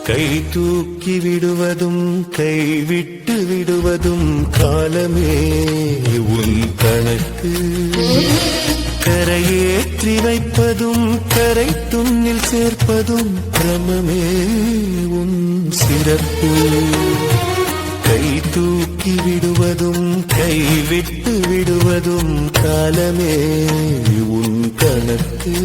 கை தூக்கி விடுவதும் கைவிட்டு விடுவதும் காலமே உன் கணக்கு. கரையேற்றி வைப்பதும் கரை துண்ணில் சேர்ப்பதும் கிரமமே உன் சிறப்பு. கை தூக்கி விடுவதும் கைவிட்டு விடுவதும் காலமே உன் கணக்கு.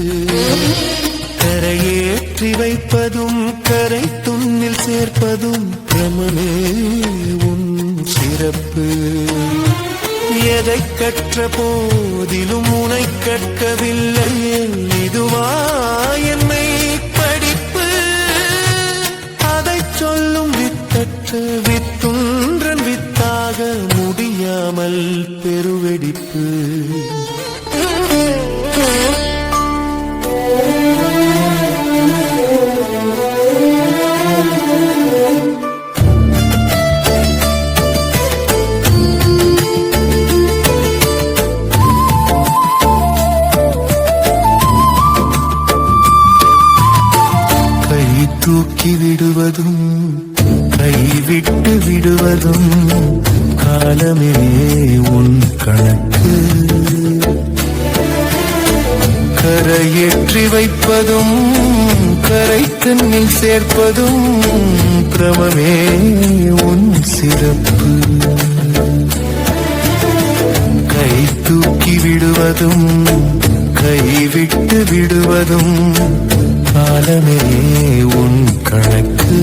கரையேற்றி வைப்பதும் கரை துண்ணில் சேர்ப்பதும் கிரமமே உன் சிறப்பு. எதை கற்ற போதிலும் உனை கற்கவில்லை, இதுவா என்னை படிப்பு? அதை சொல்லும் வித்தற்ற வித்துன்றன் வித்தாக முடியாமல் பெருவெடிப்பு. தூக்கி விடுவதும் கைவிட்டு விடுவதும் காலமே உன் கணக்கு. கரையேற்றி வைப்பதும் கரை தண்ணில் சேர்ப்பதும் கிரமமே உன் சிறப்பு. கை தூக்கி விடுவதும் கைவிட்டு விடுவதும் காலமே உன் கணக்கு.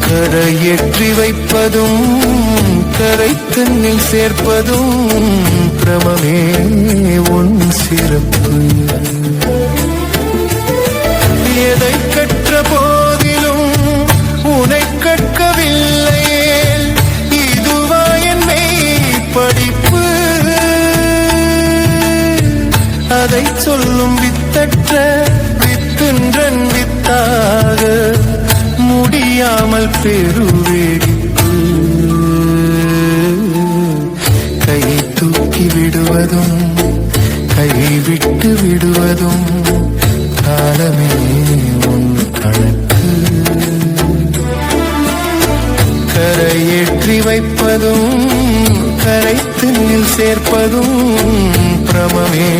கரையேற்றி வைப்பதும் கரை தண்ணில் சேர்ப்பதும் கிரமமே உன் சிறப்பு. எதை கற்ற போதிலும் உனை கற்கவில்லையே, இதுவா என்னை படிப்பு? அதை சொல்லும் வித்தற்ற வித்துன்றன் வித்தாக முடியாமல் பெருவெடிப்பு. கை தூக்கி விடுவதும் கைவிட்டு விடுவதும் காலமே உன் கணக்கு. கரையேற்றி வைப்பதும் கரை தண்ணில் சேர்ப்பதும் பிரமமே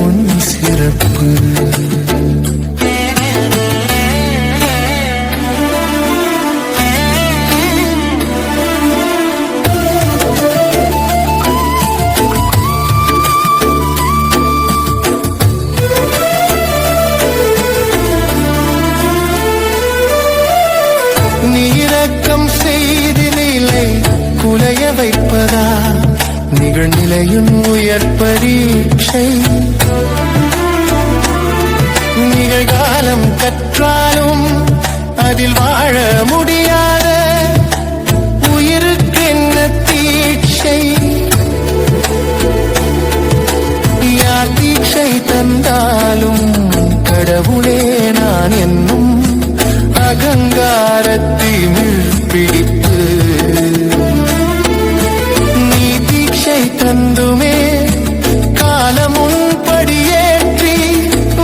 உன் சிறப்பு. நீரக்கம் செய்து நிலை குலைய வைப்பதா நிகழ்நிலையும் உயர் பரீட்சை. நிகழ்காலம் கற்றாலும் அதில் வாழ முடியாத உயிருக்கென்ன தீட்சை. யார் தீட்சை தந்தாலும் கடவுளே நான் என்னும் அகங்காரத்தில் பிடிப்பு. நீ தீட்சை தந்துமே காலமும் படியேற்றி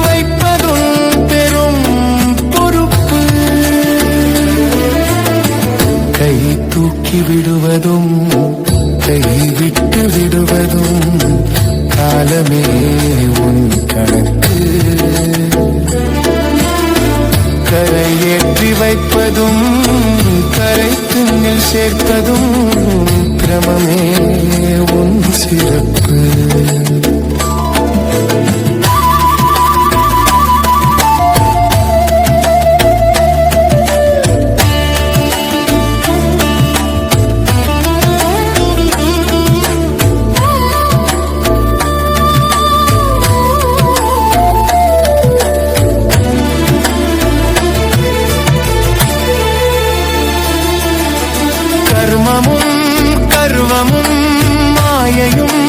வைப்பதும் பெரும் பொறுப்பு. கை தூக்கி விடுவதும் கைவிட்டு விடுவதும் காலமே உன் கணக்கு. கரையேற்றி வைப்பதும் கரை துண்ணில் சேர்ப்பதும் கிரமமே உன் சிறப்பு. கர்மமும் கர்வமும் மாயையும்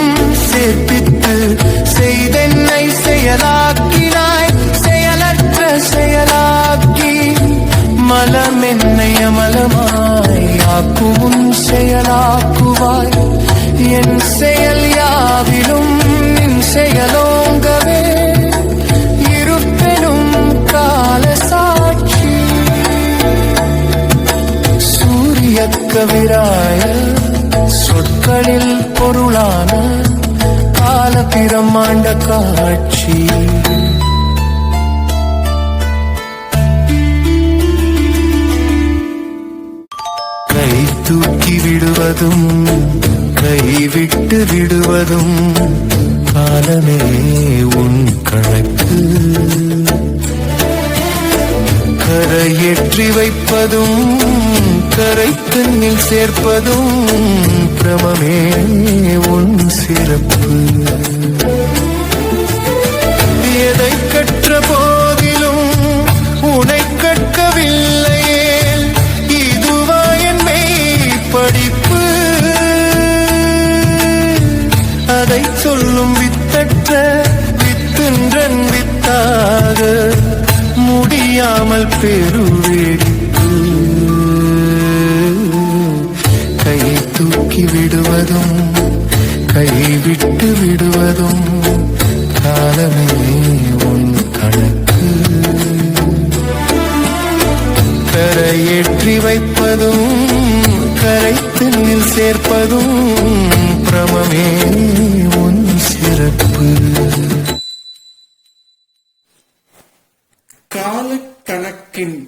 காக்குவாய். என் செயல் யாவிலும் நின் செயலோங்கவே இருப்பெனும் கால சாட்சி. சூரிய கவிராய சொற்களில் பொருளான கால பிரம்மாண்ட காட்சி. கை தூக்கி விடுவதும் கைவிட்டு விடுவதும் காலமே உன் கணக்கு. கரையேற்றி வைப்பதும் கரை தன்னில் சேர்ப்பதும் பிரமமே உன் சிறப்பு. எதை கற்ற போதிலும் உனை கற்கவில்லையே, இதுவா என் மெய் படிப்பு. அதை சொல்லும் வித்தற்ற வித்துன்றன் வித்தாக முடியாமல் பெருவெடிப்பு. கை தூக்கி விடுவதும் கைவிட்டு விடுவதும் காலமே உன் கணக்கு. கரையேற்றி வைப்பதும் கரை தன்னில் சேர்ப்பதும் பிரமமே உன் சிறப்பு. காலக்கணக்கின்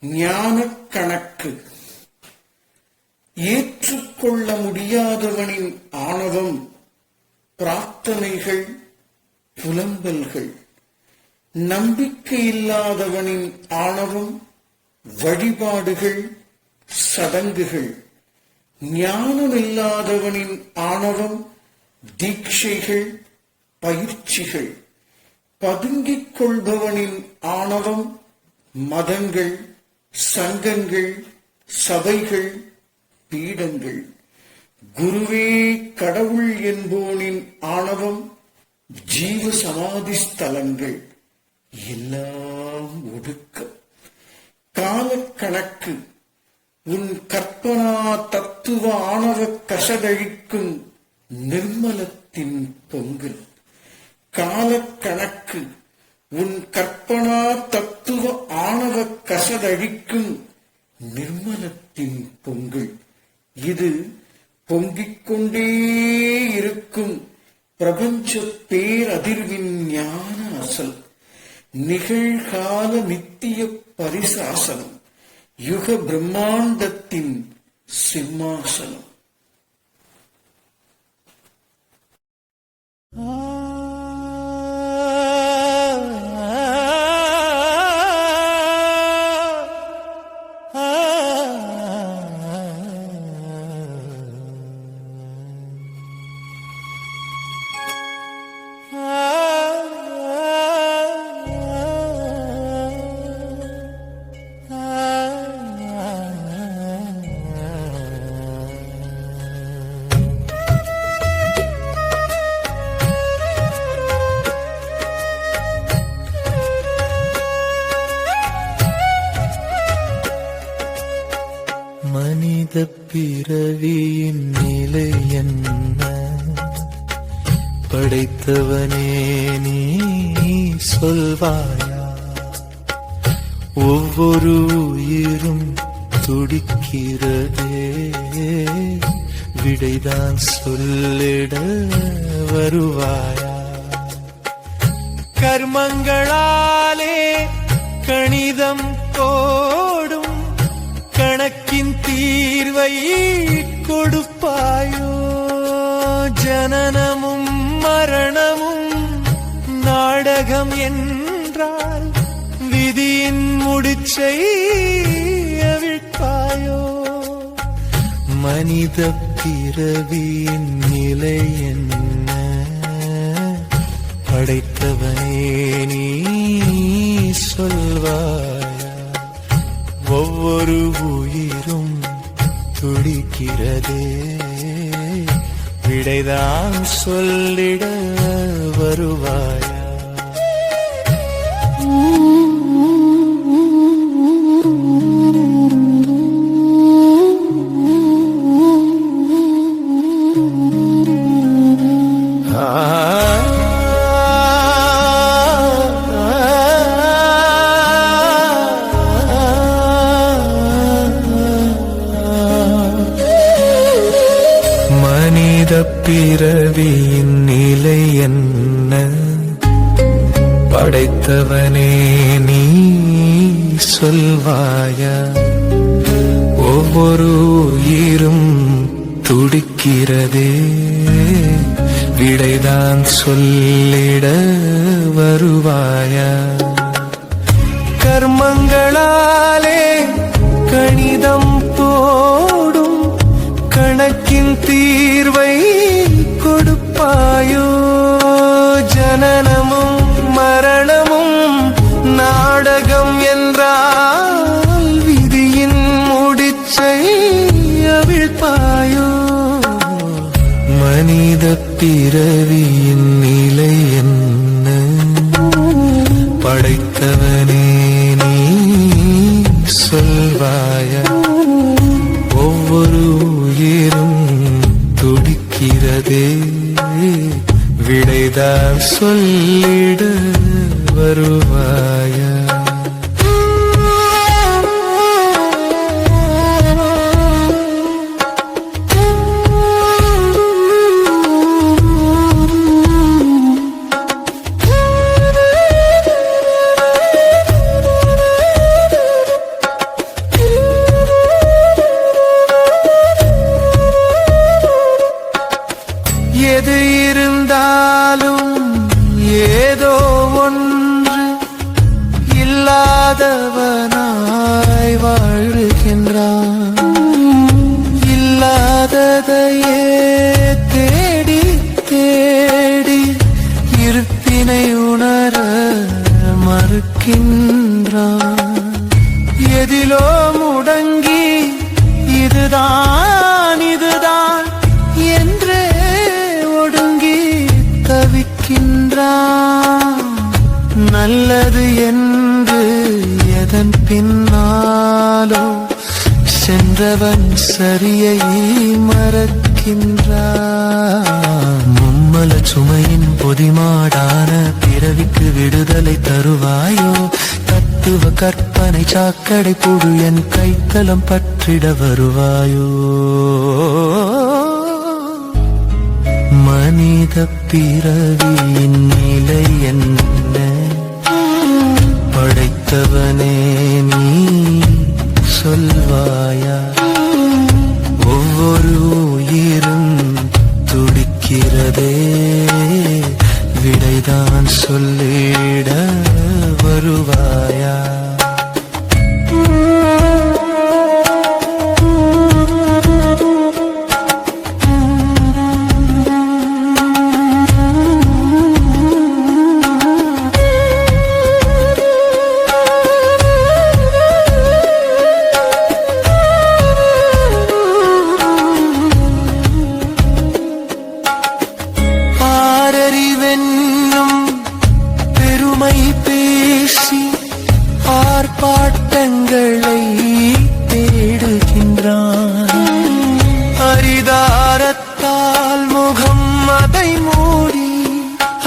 ஞானக் கணக்கு. ஏற்றுக்கொள்ள முடியாதவனின் ஆணவம் பிரார்த்தனைகள் புலம்பல்கள். நம்பிக்கையில்லாதவனின் ஆணவம் வழிபாடுகள் சடங்குகள். ஞானமில்லாதவனின் ஆணவம் தீட்சைகள் பயிற்சிகள். பதுங்கிக் கொள்பவனின் ஆணவம் மதங்கள் சங்கங்கள் சபைகள் பீடங்கள். குருவே கடவுள் என்போனின் ஆணவம் ஜீவ சமாதி ஸ்தலங்கள். எல்லாம் ஒடுக்கம். காலக்கணக்கு உன் கற்பனா தத்துவ ஆணவ கசடழிக்கும் நிர்மலத்தின் பொங்கல். காலக்கணக்கு உன் கற்பனா தத்துவ ஆணவ கசடழிக்கும் நிர்மலத்தின் பொங்கல். இது பொங்கிக் கொண்டே இருக்கும் பிரபஞ்ச பேரதிர்வின் ஞான அசல். நிகழ்கால நித்திய பரிசாசனம். யுக பிரம்மாண்டத்தின் சிம்மாசனம். மனித பிறவியின் நிலை என்ன? படைத்தவனே நீ சொல்வாயா? ஒவ்வொரு உயிரும் துடிக்கிறதே, விடைதான் சொல்லிட வருவாயா? கர்மங்களாலே கணிதம் போடும் கணக்கின் தீர்வை கொடுப்பாயோ? ஜனனமும் மரணமும் நாடகம் என்றால் விதியின் முடிச்சை அவிழ்ப்பாயோ? மனித பிறவியின் நிலை என்ன? படைத்தவனே நீ சொல்வாயா? ஒவ்வொரு உயிரும் துடிக்கிறதே, விடைதான் சொல்லிட வருவாயா? மனித பிறவியின் நிலை என்ன? படைத்தவனே நீ சொல்வாயா? ஒவ்வொரு உயிரும் துடிக்கிறதே, விடைதான் சொல்லிட வருவாயா? கர்மங்களாலே கணிதம் போடும் கணக்கின் தீர்வை கொடுப்பாயோ? ஜனனமும் மரணமும் நாடகம் என்றால் விதியின் முடிச்சை அவிழ்ப்பாயோ? மனித பிறவியின் நிலை என்ன? படைத்தவனே நீ சொல்வாயா? ஒவ்வொரு உயிரும் துடிக்கிறதே, விடைதான் சொல்லிட வருவாயா? எது இருந்தாலும் ஏதோ ஒன்று இல்லாதவனாய் வாழ்கின்றான். இல்லாததையே தேடி தேடி இருப்பினை உணர மறுக்கின்றான். எதிலோ முடங்கி இதுதான் இதுதான் என்றே ஒடுங்கி தவிக்கின்றான். நல்லது என்று எதன் பின்னாலோ சென்றவன் சரியை மறக்கின்றான். மும்மல சுமையின் பொதிமாடான பிறவிக்கு விடுதலை தருவாயோ? தத்துவ கற்பனை சாக்கடை புழு என் கைத்தலம் பற்றிட வருவாயோ? மனித பிறவியின் நிலை என்ன? படைத்தவனே நீ சொல்வாயா? ஒவ்வொரு உயிரும் துடிக்கிறதே, விடைதான் சொல்லிட வருவாயா? பேசி ஆர்ப்பாட்டங்களை தேடுகின்றான். அரிதாரத்தால் முகம் அதை மூடி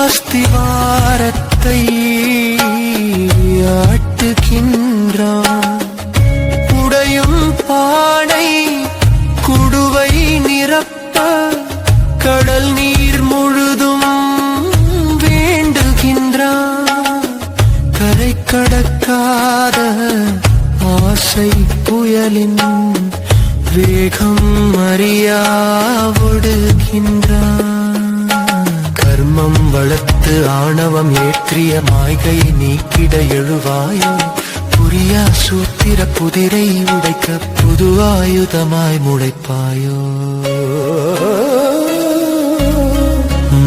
அஸ்திவாரத்தை ஆட்டுகின்றான். உடையும் பானை குடுவை நிரப்ப கடல் நீர் முழுதும் வேண்டுகின்றான். கரை கடக்காத ஆசை புயலின் வேகம் அறியாவொடுகின்றான். கர்மம் வளர்த்து ஆணவம் ஏற்றிய மாய்கையை நீக்கிட எழுவாயோ? புரியா சூத்திர புதிரை உடைக்க புது ஆயுதமாய் முளைப்பாயோ?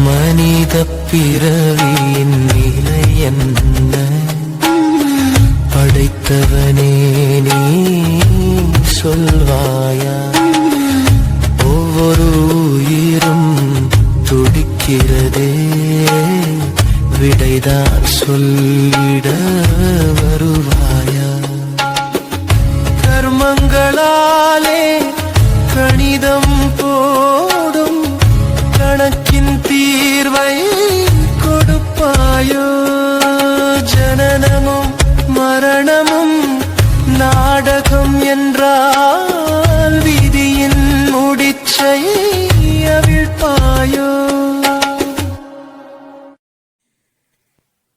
மனித பிறவியின் நிலை என்ன? படைத்தவனே நீ சொல்வாயா? ஒவ்வொரு உயிரும் துடிக்கிறதே, விடைதான் சொல்லிட வருவாயா? கர்மங்களாலே கணிதம் போடும் கணக்கின் தீர்வை கொடுப்பாயோ? ஜனனமும் மரணமும் நாடகம் என்றால் விதியின் முடிச்சை அவிழ்ப்பாயோ?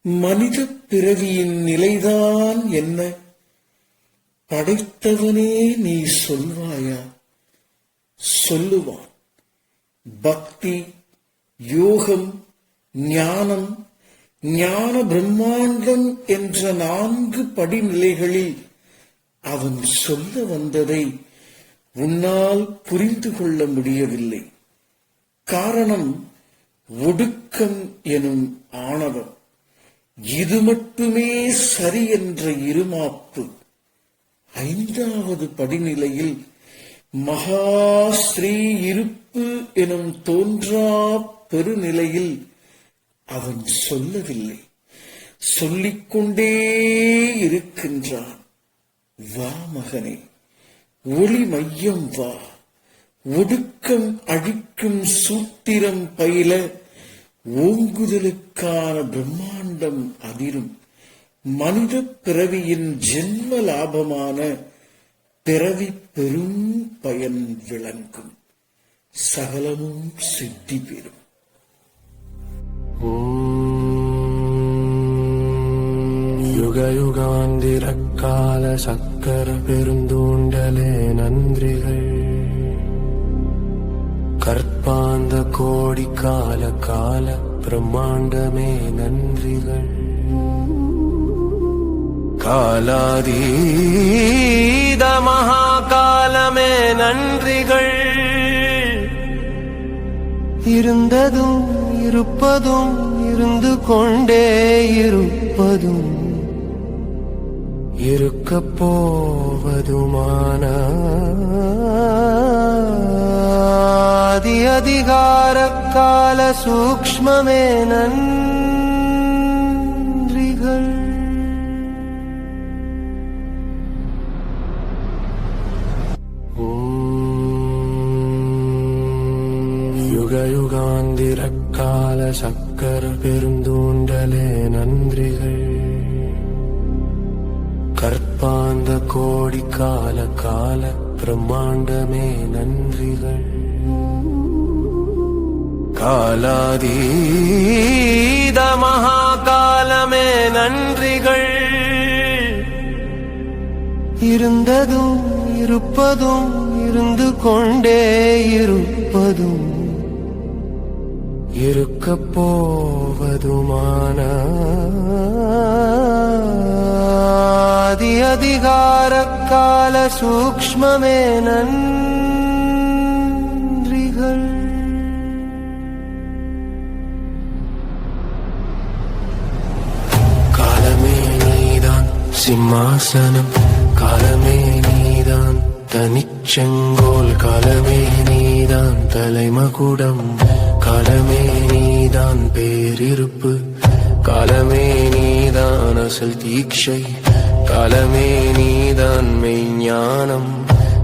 மனித பிறவியின் நிலைதான் என்ன? படைத்தவனே நீ சொல்வாயா? சொல்லுவான். பக்தி, யோகம், ஞானம், ஞான பிரம்மாண்டம் என்ற 4 படிநிலைகளில் அவன் சொல்ல வந்ததை உன்னால் புரிந்து கொள்ள முடியவில்லை. காரணம் ஒடுக்கம் எனும் ஆணவம். இது மட்டுமே சரி என்ற இருமாப்பு. 5வது படிநிலையில் மகாஸ்ரீ இருப்பு எனும் தோன்றா பெருநிலையில் அவன் சொல்லவில்லை, சொல்லிக்கொண்டே இருக்கின்றான். வா மகனே, ஒளி மையம் வா. ஒடுக்கம் அழிக்கும் சூத்திரம் பயில ஓங்குதலுக்கான பிரம்மாண்டம் அதிரும். மனித பிறவியின் ஜென்ம லாபமான பிறவி பெரும் பயன் விளங்கும். சகலமும் சித்தி பெறும். யுகயுகாந்திரக்கால சக்கர பெருந்தூண்டலே நன்றிகள். கற்பாந்த கோடி கால கால பிரம்மாண்டமே நன்றிகள். காலாதீத மகாகாலமே நன்றிகள். இருந்ததும் இருப்பதும் இருந்து கொண்டே இருப்பதும் இருக்கப் போவதுமான அதிகார கால சூக்ஷ்மமே நன்றிகள். யுகயுகாந்திரக்கால சக்கர பெருந்தூண்டலே நன்றிகள். கற்பாந்த கோடி கால கால பிரம்மாண்டமே நன்றிகள். காலாதீத மகாகாலமே நன்றிகள். இருந்ததும் இருப்பதும் இருந்து கொண்டே இருப்பதும் இருக்கப் போவதுமான அதிகார கால சூக்ஷ்மமே நன்றிகள். காலமே நீதான் சிம்மாசனம், காலமே நீதான் தனிச்செங்கோல், காலமே நீதான் தலைமகுடம், காலமே நீதான் பேரிருப்பு, காலமே நீதான் அசல் தீட்சை, காலமே நீதான் மெய்ஞானம்,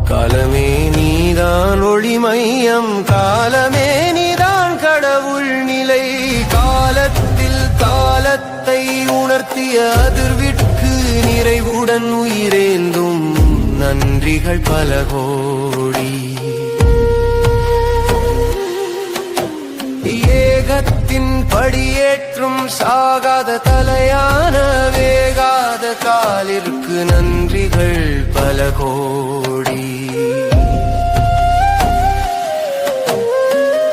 காலமே நீதான் ஒளி மையம், காலமே நீதான் கடவுள் நிலை. காலத்தில் காலத்தை உணர்த்திய அதிர்விற்கு நிறைவுடன் உயிரேந்தும் நன்றிகள் பல கோடி. ஏகத்தின் படியேற்றும் சாகாத தலையான வேகாத காலிற்கு நன்றிகள் பல கோடி.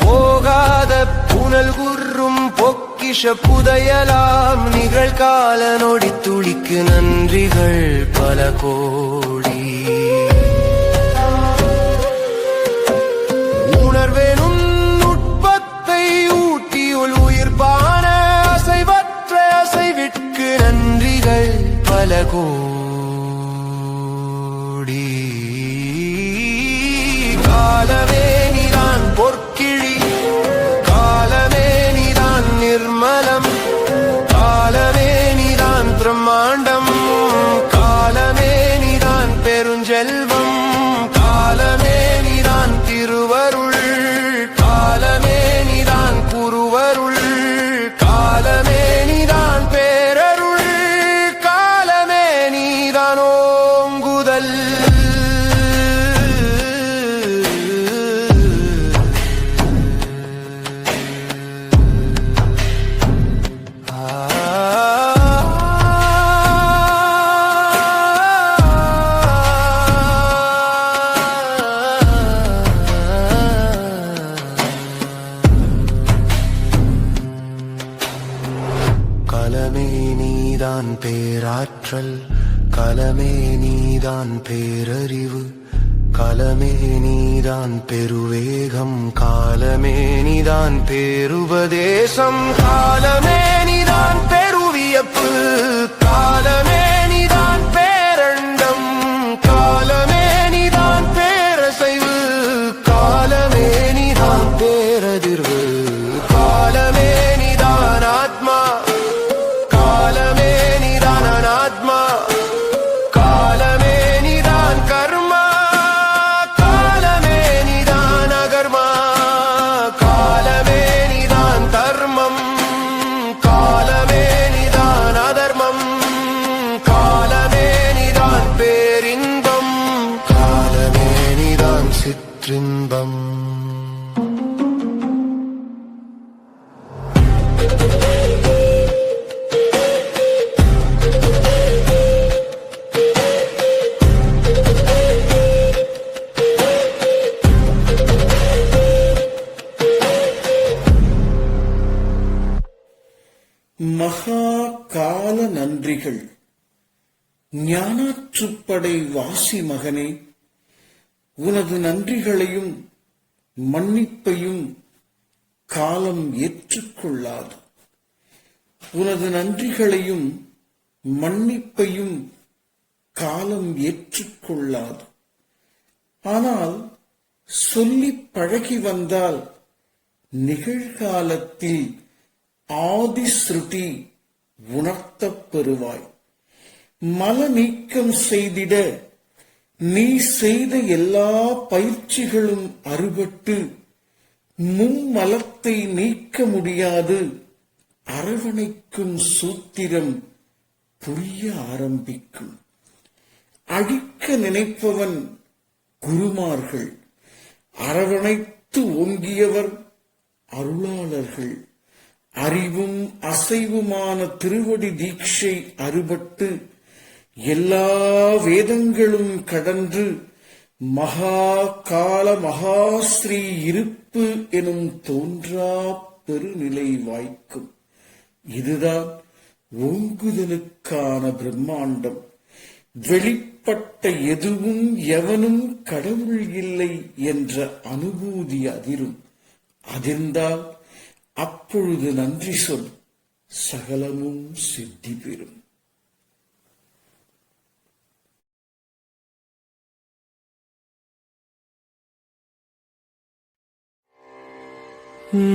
போகாத புனல் குர்ரும் பொக்கிஷ புதையலாம் நிகழ்கால நொடி துளிக்கு நன்றிகள் பல கோடி. உணர்வேனும் நுட்பத்தை ஊட்டியுள் உயிர்ப்பான அசைவற்ற அசைவிற்கு நன்றிகள் பல கோடி. காலமே நீதான் பொற்கிழி, காலமே நீதான் நிர்மலம், காலமே நீதான் பிரம்மாண்டம், காலமே நீதான் பெருஞ்செல்வம், காலமே நீதான் திருவருள், காலமே நீதான் குருவருள், காலமே நீதான் பேரருள், காலமே நீ நீதான் பேராற்றல், கலமே நீதான் பேரறிவு, கலமே நீதான் பெருவேகம், காலமே நீதான் பேருபதேசம், காலமே நீதான் பெருவியப்பு, காலமே நீதான் பேரண்டம், காலமே நீதான் பேரசைவு, காலமே நீதான் பேரதிர்வு, காலமே நீதான் ஆத்மா, காலமே நீதான் அனாத்மா, காலமே நீதான் கர்மா, காலமே நீதான் அகர்மா, காலமே நீதான் தர்மம், காலமே நீதான் அதர்மம், காலமே நீதான் பேரின்பம், காலமே நீதான் சிற்றின்பம். மகா கால நன்றிகள். ஞானாற்றுப்படை வாசி மகனே, உனது நன்றிகளையும் மன்னிப்பையும் காலம் ஏற்றுக்கொள்ளாது. உனது நன்றிகளையும் மன்னிப்பையும் காலம் ஏற்றுக்கொள்ளாது. ஆனால் சொல்லிப் பழகி வந்தால் நிகழ்காலத்தில் ஆதிஸ்ருதி உணர்த்தப் பெறுவாய். மல நீக்கம் செய்திட நீ செய்த எல்லா பயிற்சிகளும் அறுபட்டு மும்மலத்தை நீக்க முடியாது. அரவணைக்கும் சூத்திரம் புரிய ஆரம்பிக்கும். அழிக்க நினைப்பவன் குருமார்கள், அரவணைத்து ஓங்கியவர் அருளாளர்கள். அறிவும் அசைவுமான திருவடி தீட்சை அறுபட்டு எல்லா வேதங்களும் கடந்து மகா கால மகாஸ்ரீ இருப்பு எனும் தோன்றா பெருநிலை வாய்க்கும். இதுதான் ஓங்குதலுக்கான பிரம்மாண்டம். வெளிப்பட்ட எதுவும் எவனும் கடவுள் இல்லை என்ற அனுபூதி அதிரும். அதிர்ந்தால் அப்பொழுது நன்றி சொல், சகலமும் சித்தி பெறும்.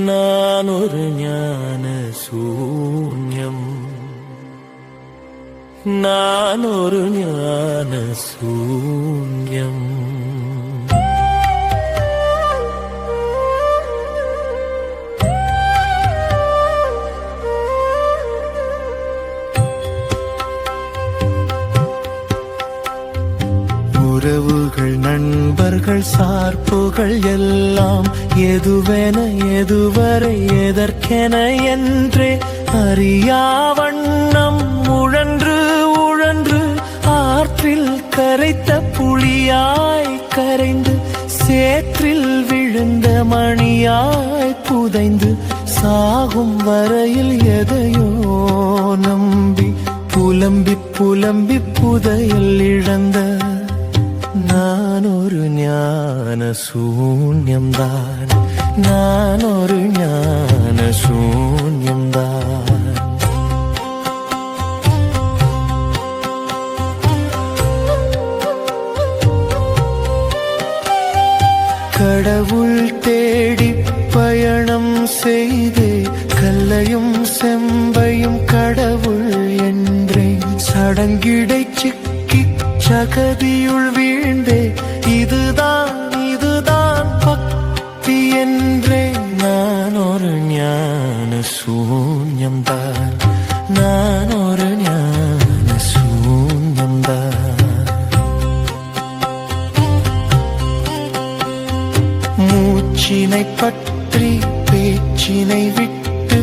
நான் ஒரு ஞான சூன்யம், நான் ஒரு ஞான சூன்யம். உறவுகள், நண்பர்கள், சார்புகள் எல்லாம் எதுவென எதுவரை எதற்கென என்றே அறியா வண்ணம் உழன்று உழன்று ஆற்றில் கரைத்த புளியாய் கரைந்து சேற்றில் விழுந்த மணியாய் புதைந்து சாகும் வரையில் எதையோ நம்பி புலம்பி புலம்பி புதையல் இழந்த நான் ஒரு ஞான சூன்யம்தான், நான் ஒரு ஞான சூன்யம்தான். கடவுள் தேடி பயணம் செய்தே கல்லையும் செம்பையும் கடவுள் என்றேன். சடங்கிடை சிக்கி சகதியுள் வீழ்ந்தே இதுதான் இதுதான் பக்தி என்றேன். நான் ஒரு ஞான சூன்யம்தான், நான் ஒரு ஞான சூன்யம்தான். மூச்சினை பற்றி பேச்சினை விட்டு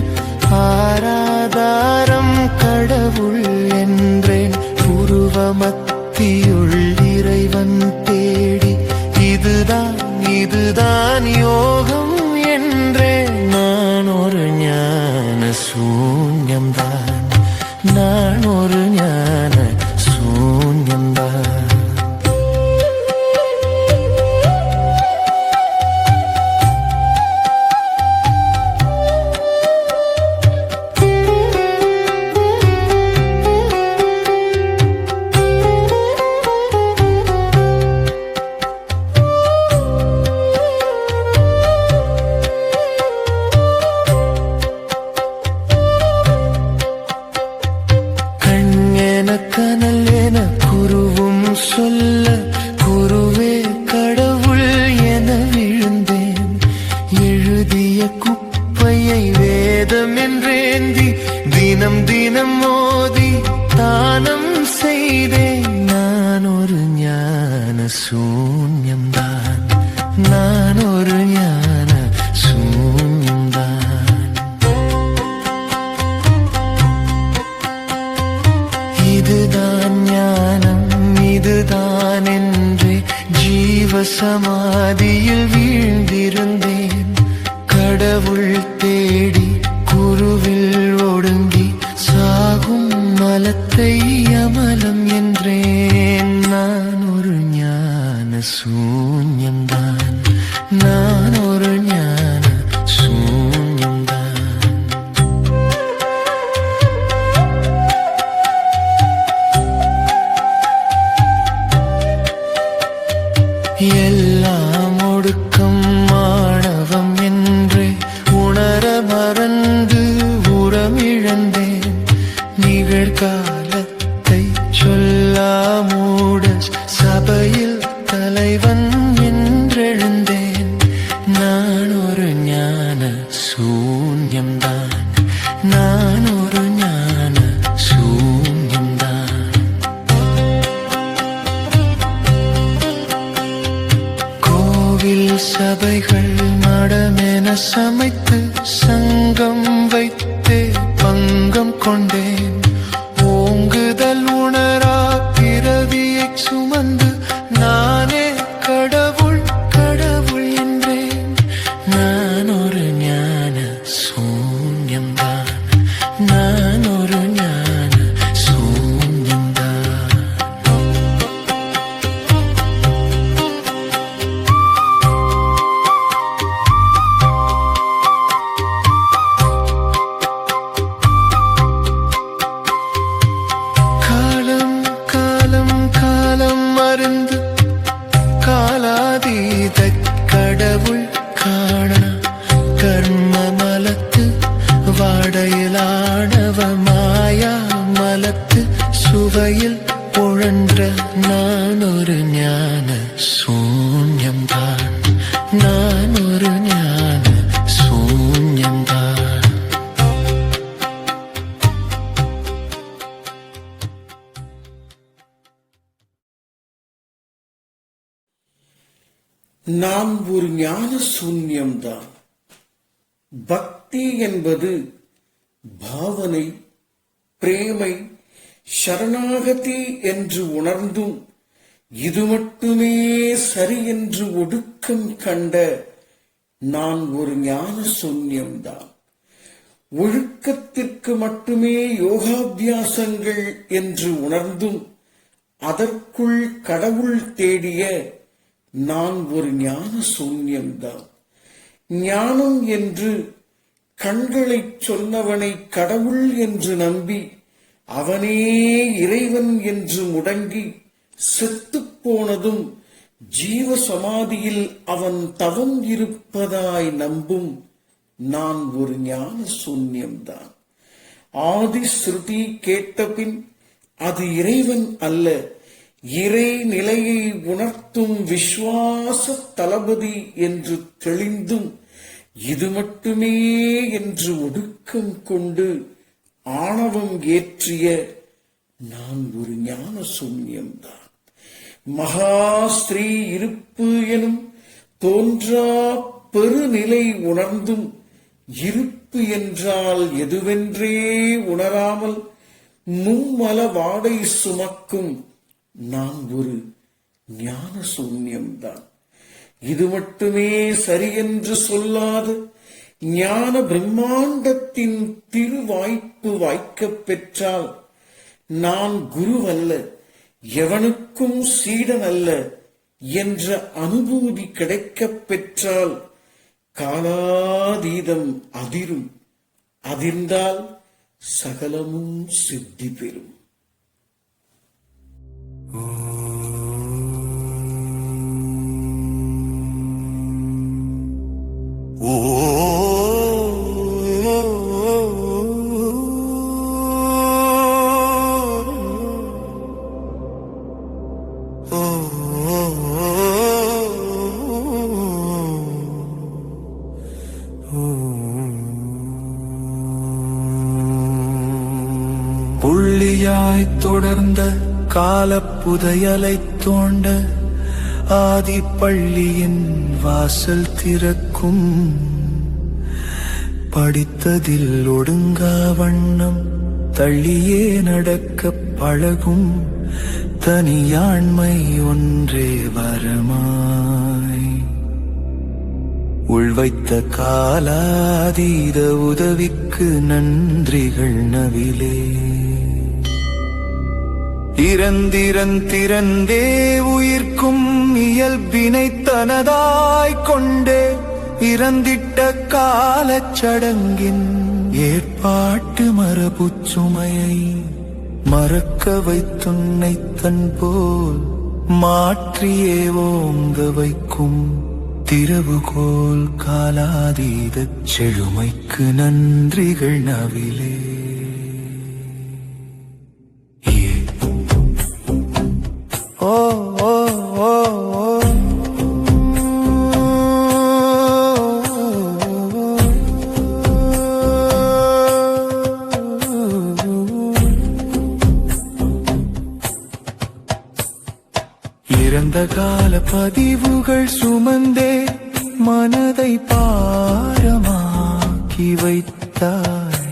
ஆராதாரம் கடவுள் என்றேன். உருவமத்தியுள் இறைவன் தேடி இதுதான் இதுதான் யோகம் என்றேன். நான் ஒரு ஞான சூன்யம்தான், நான் ஒரு எழுதிய குப்பையை வேதம் என்றேந்தி தினம் தினம் மோதி தானம் செய்தேன். நான் ஒரு ஞான சூன்யம்தான், நான் ஒரு ஞான சூன்யம்தான். இதுதான் ஞானம், இதுதான் என்றே ஜீவ சமாதியில் வீழ்ந்திருந்தேன். கடவுள் தேடி குருவில் ஒடுங்கி சாகும் மலத்தை அமலம் என்றேன். நான் ஒரு ஞான சூன்யம்தான், நான் ஒரு ஞான சூன்யம்தான். எல்லாம் ஒடுக்கம் மாணவம் என்றே உணர மறந்து உரமிழந்தேன். நிகழ்காலத்தை சொல்லா மூட சபையில் தலைவன் என்றெழுந்தேன். நான் ஒரு ஞான சூன்யம்தான், நான் ஒரு ஞான சூன்யம்தான். கோவில் சபைகள் மடமென சமைத்து சங்கம் வைத்து பங்கம் கொண்டேன். ஓங்குதல் உணரா பிறவியை சுமந்து நானே கடவுள் கடவுள் என்றேன். நான் ஒரு ஞான சூன்யம்தான், நான் ஒரு ஞான சூன்யம்தான். காலம் காலம் காலம் மறந்து காலாதீத கடவுள் காண கர்ம மலத்து வாடையிலானவ மாயா மலத்து சுவையில் உழன்ற நான் ஒரு ஞான சூன்யம்தான், நான் ஒரு ஞான சூன்யம்தான். நான் ஒரு ஞான சூன்யம்தான். பக்தி என்பது பாவனை, பிரேமை, சரணாகதி என்று உணர்ந்தும் இது மட்டுமே சரி என்று ஒடுக்கம் கண்ட நான் ஒரு ஞான சூன்யம்தான். ஒழுக்கத்திற்கு மட்டுமே யோகாபியாசங்கள் என்று உணர்ந்தும் அதற்குள் கடவுள் தேடிய நான் ஒரு ஞான சூன்யம்தான். ஞானம் என்று கண்களைச் சொன்னவனை கடவுள் என்று நம்பி அவனே இறைவன் என்று முடங்கி செத்துப் போனதும் ஜீவ சமாதியில் அவன் தவம் இருப்பதாய் நம்பும் நான் ஒரு ஞான சூன்யம்தான். ஆதி ஸ்ருதி கேட்டபின் அது இறைவன் அல்ல, இறை நிலையை உணர்த்தும் விஸ்வாச தளபதி என்று தெளிந்தும் இது மட்டுமே என்று ஒடுக்கம் கொண்டு ஆணவம் ஏற்றிய நான் ஒரு ஞான சூன்யம்தான். மகாஸ்திரீ இருப்பு எனும் தோன்றா பெருநிலை உணர்ந்தும் இருப்பு என்றால் எதுவென்றே உணராமல் மும்மல வாடை சுமக்கும் நான் ஒரு ஞான சூன்யம்தான். இது மட்டுமே சரியென்று சொல்லாது ஞான பிரம்மாண்டத்தின் திருவாய்ப்பு வாய்க்கப் பெற்றால் நான் குருவல்ல, எவனுக்கும் சீடன் அல்ல என்ற அனுபூதி கிடைக்கப் பெற்றால் காலாதீதம் அதிரும். அதிர்ந்தால் சகலமும் சித்தி பெறும். புள்ளியாய் தொடர்ந்த காலப்புதையலை தோண்ட ஆதி பள்ளியின் வாசல் திறக்கும். படித்ததில் ஒடுங்கா வண்ணம் தள்ளியே நடக்க பழகும் தனியாண்மை ஒன்றே வரமாய் உள்வைத்த காலாதீத உதவிக்கு நன்றிகள் நவிலே. திறந்தே உயிர்க்கும் இயல்பினை தனதாய் கொண்டே இறந்திட்ட காலச்சடங்கின் ஏற்பாட்டு மரபுச்சுமையை மறக்க வைத்துன்னை தன் போல் மாற்றியே ஓங்க வைக்கும் திறவுகோல் காலாதீத செழுமைக்கு நன்றிகள் நவிலே. ஓ ஓ ஓ இறந்த கால பதிவுகள் சுமந்தே மனதை பாரமாக்கி வைத்தாய்.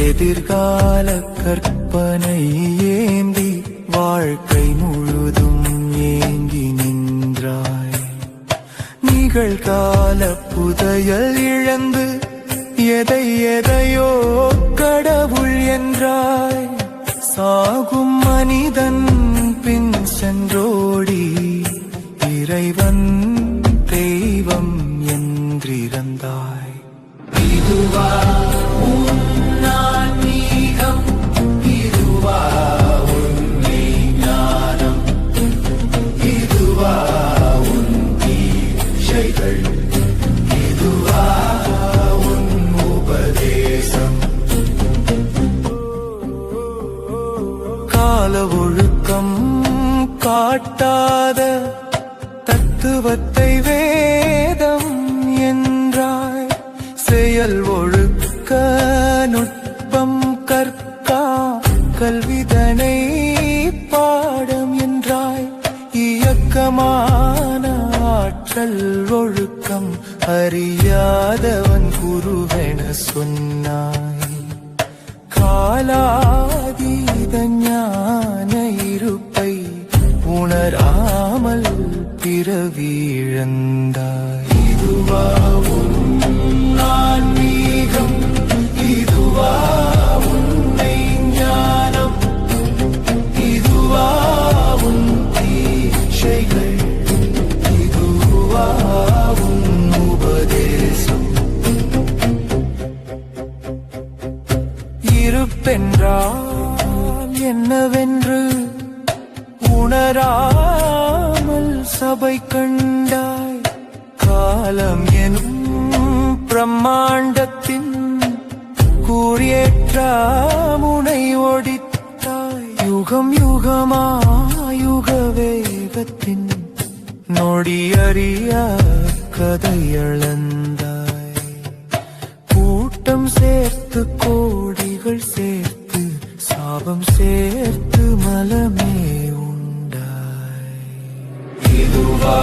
எதிர்கால கற்பனை ஏந்தி வாழ்க்கை முழுதும் ஏங்கி நின்றாய். நிகழ்கால புதையல் இழந்து எதையோ கடவுள் என்றாய். சாகும் மனிதன் பின் சென்றோடி இறைவன் தெய்வம் என்றிருந்தாய். இதுவா உன் ஆன்மீகம், இதுவா உன்னை ஞானம், இதுவா உன் தீட்சைகள், இதுவா உன் உபதேசம். கால ஒழுக்கம் காட்டாத தத்துவத்தை வேதம் என்றாய். செயல் ஒழுக்க நுட்பம் கற்கா கல்விதனை பாடம் என்றாய். இயக்கமான ஆற்றல் ஒழுக்கம் அறியாதவன் குருவென சொன்னாய். காலாதீத ஞான இருப்பை உணராமல் பிறவிழந்தாய். இதுவா உன் ஆன்மீகம், இதுவா உன்னை ஞானம், இதுவா உன் தீட்சைகள், இதுவா உன் உபதேசம். இருப்பென்றால் என்னவென்று உணராமல் சபை கண்டாய். காலம் எனும் பிரம்மாண்டத்தின் கூறியேற்ற முனை ஒடித்தாய். யுகம் யுகமாயுக வேகத்தின் நொடியறிய கதையளந்தாய். கூட்டம் சேர்த்து கோடிகள் சேர்த்து சாபம் சேர்த்து மலமே உண்டாய். இதுவா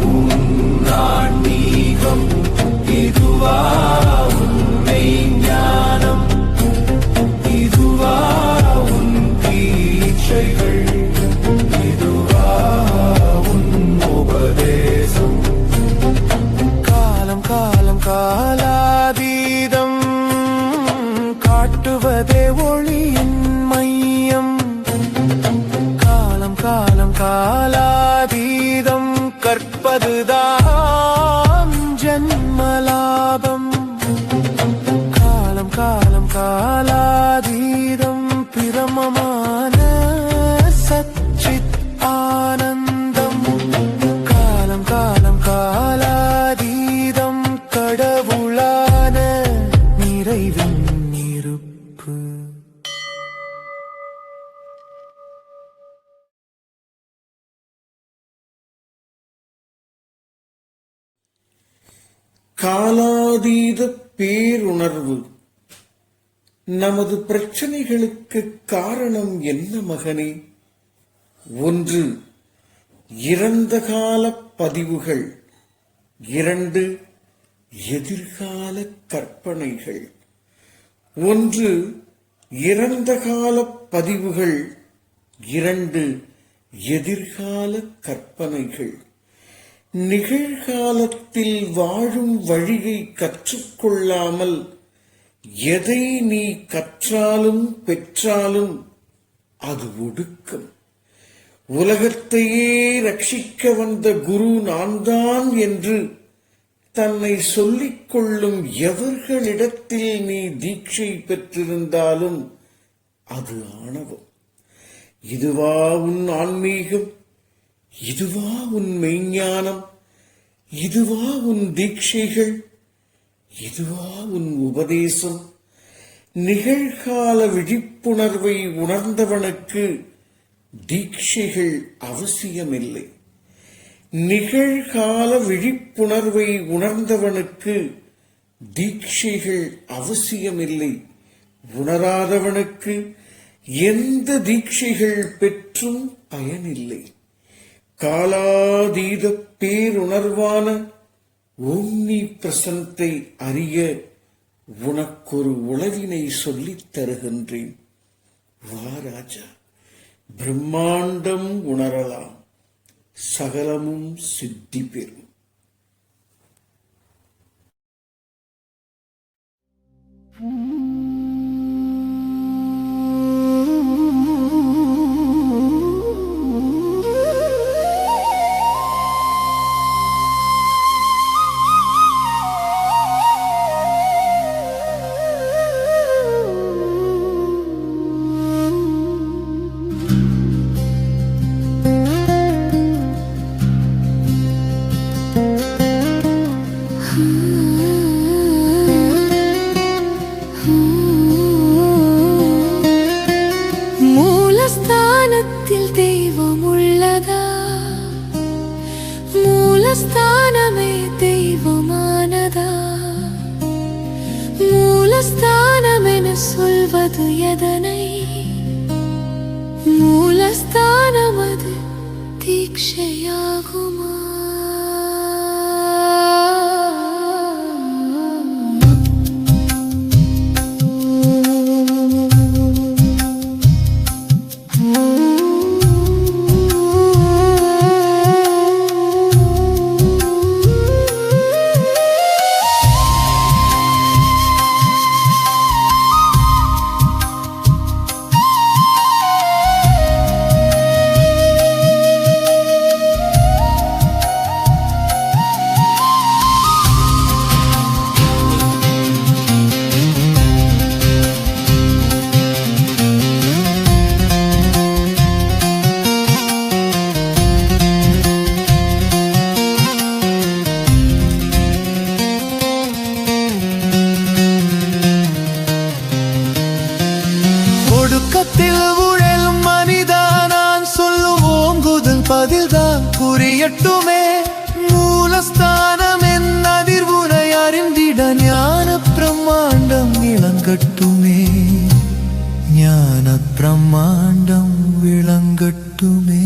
உன் ஆன்மீகம், இதுவா உன்னை ஞானம், இதுவா உன் தீட்சைகள், இதுவா உன் உபதேசம். காலம் காலம் காலாதீதம் காலாதீத பேருணர்வு. நமது பிரச்சனைகளுக்கு காரணம் என்ன மகனே? ஒன்று, இறந்த கால பதிவுகள். 2, எதிர்கால கற்பனைகள். 1, இறந்த கால பதிவுகள். 2, எதிர்கால கற்பனைகள். நிகழ்காலத்தில் வாழும் வழியை கற்றுக்கொள்ளாமல் எதை நீ கற்றாலும் பெற்றாலும் அது ஒடுக்கம். உலகத்தையே ரட்சிக்க வந்த குரு நான்தான் என்று தன்னை சொல்லிக் கொள்ளும் எவர்களிடத்தில் நீ தீட்சை பெற்றிருந்தாலும் அது ஆணவம். இதுவா உன் ஆன்மீகம்? இதுவா உன் மெய்ஞானம்? இதுவா உன் தீட்சைகள்? இதுவா உன் உபதேசம்? நிகழ்கால விழிப்புணர்வை உணர்ந்தவனுக்கு தீட்சைகள் அவசியமில்லை. நிகழ்கால விழிப்புணர்வை உணர்ந்தவனுக்கு தீட்சைகள் அவசியமில்லை. உணராதவனுக்கு எந்த தீட்சைகள் பெற்றும் பயனில்லை. காலாதீத பேருணர்வான ஓம்னி பிரசன்னை அறிய உனக்கொரு உளவினை சொல்லித் தருகின்றேன். வா ராஜா, பிரம்மாண்டம் உணரலாம், சகலமும் சித்தி பெறும். மூலஸ்தானத்தில் தெய்வம் உள்ளதா? மூலஸ்தானமே தெய்வமானதா? மூலஸ்தானம் என சொல்வது எதனை? மூலஸ்தானம் அது தீட்சையாகுமா? ஒடுக்கத்தில் உழலும் மனிதா, நான் சொல்லும் ஓங்குதல் பதில்தான் புரியட்டுமே. மூலஸ்தானம் என் அதிர்வுனை அறிந்திட ஞான பிரம்மாண்டம் விளங்கட்டுமே. ஞான பிரம்மாண்டம் விளங்கட்டுமே.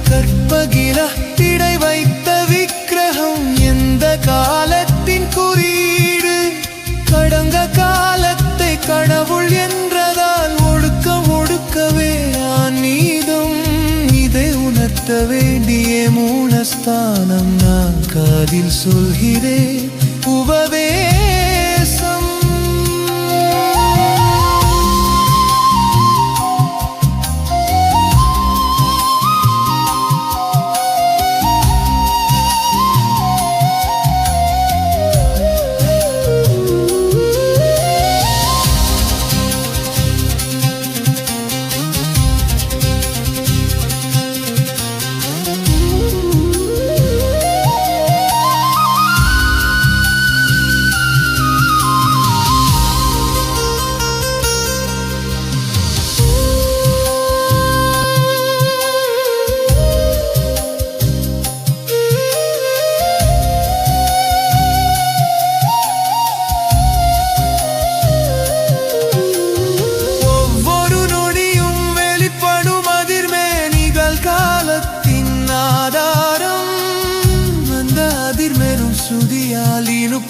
கற்பகில திடை வைத்த விக்கிரகம் எந்த காலத்தின் குறியீடு? கடந்த காலத்தை கடவுள் என்றதால் ஒடுக்கவே ஆன்மீகம். இதை உணர்த்த வேண்டிய மூலஸ்தானம் நான் காதில் சொல்கிறேன் உபதேசம்.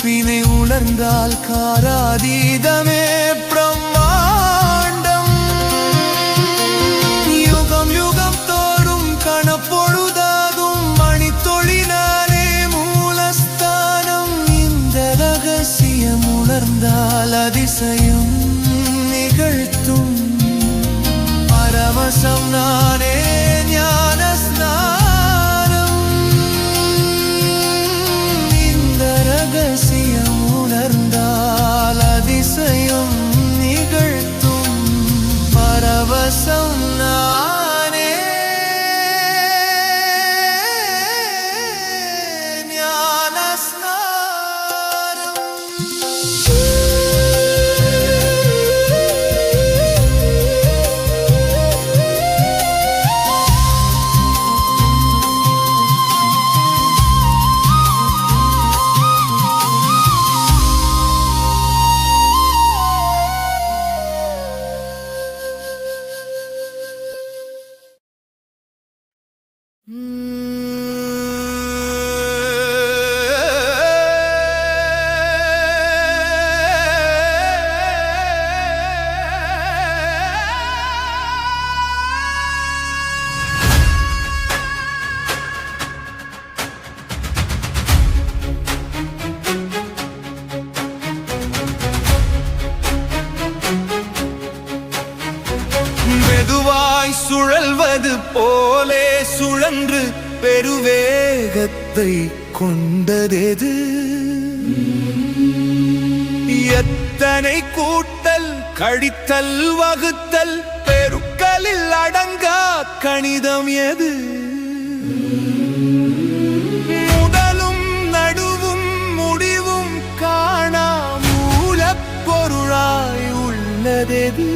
இருப்பினை உணர்ந்தால் காராதீதமே பிரம்மாண்டம். யுகம் யுகம் தோறும் கணப்பொழுதாகும் மணித்தொழினாலே மூலஸ்தானம். இந்த ரகசியம் உணர்ந்தால் அதிசயம் நிகழ்த்தும் பரவசம் நானே ஞான ஸ்நானம். இந்த ரகசியம் உணர்ந்தால் அதிசயம் நிகழ்த்தும் பரவசம் நானே ஞான ஸ்நானம். மெதுவாய் சுழல்வது போலே சுழன்று பெருவேகத்தை கொண்டதெது? எத்தனை கூட்டல் கழித்தல் வகுத்தல் பெருக்கலில் அடங்கா கணிதம் எது? முதலும் நடுவும் முடிவும் காணா மூலப்பொருளாய் உள்ளதெது?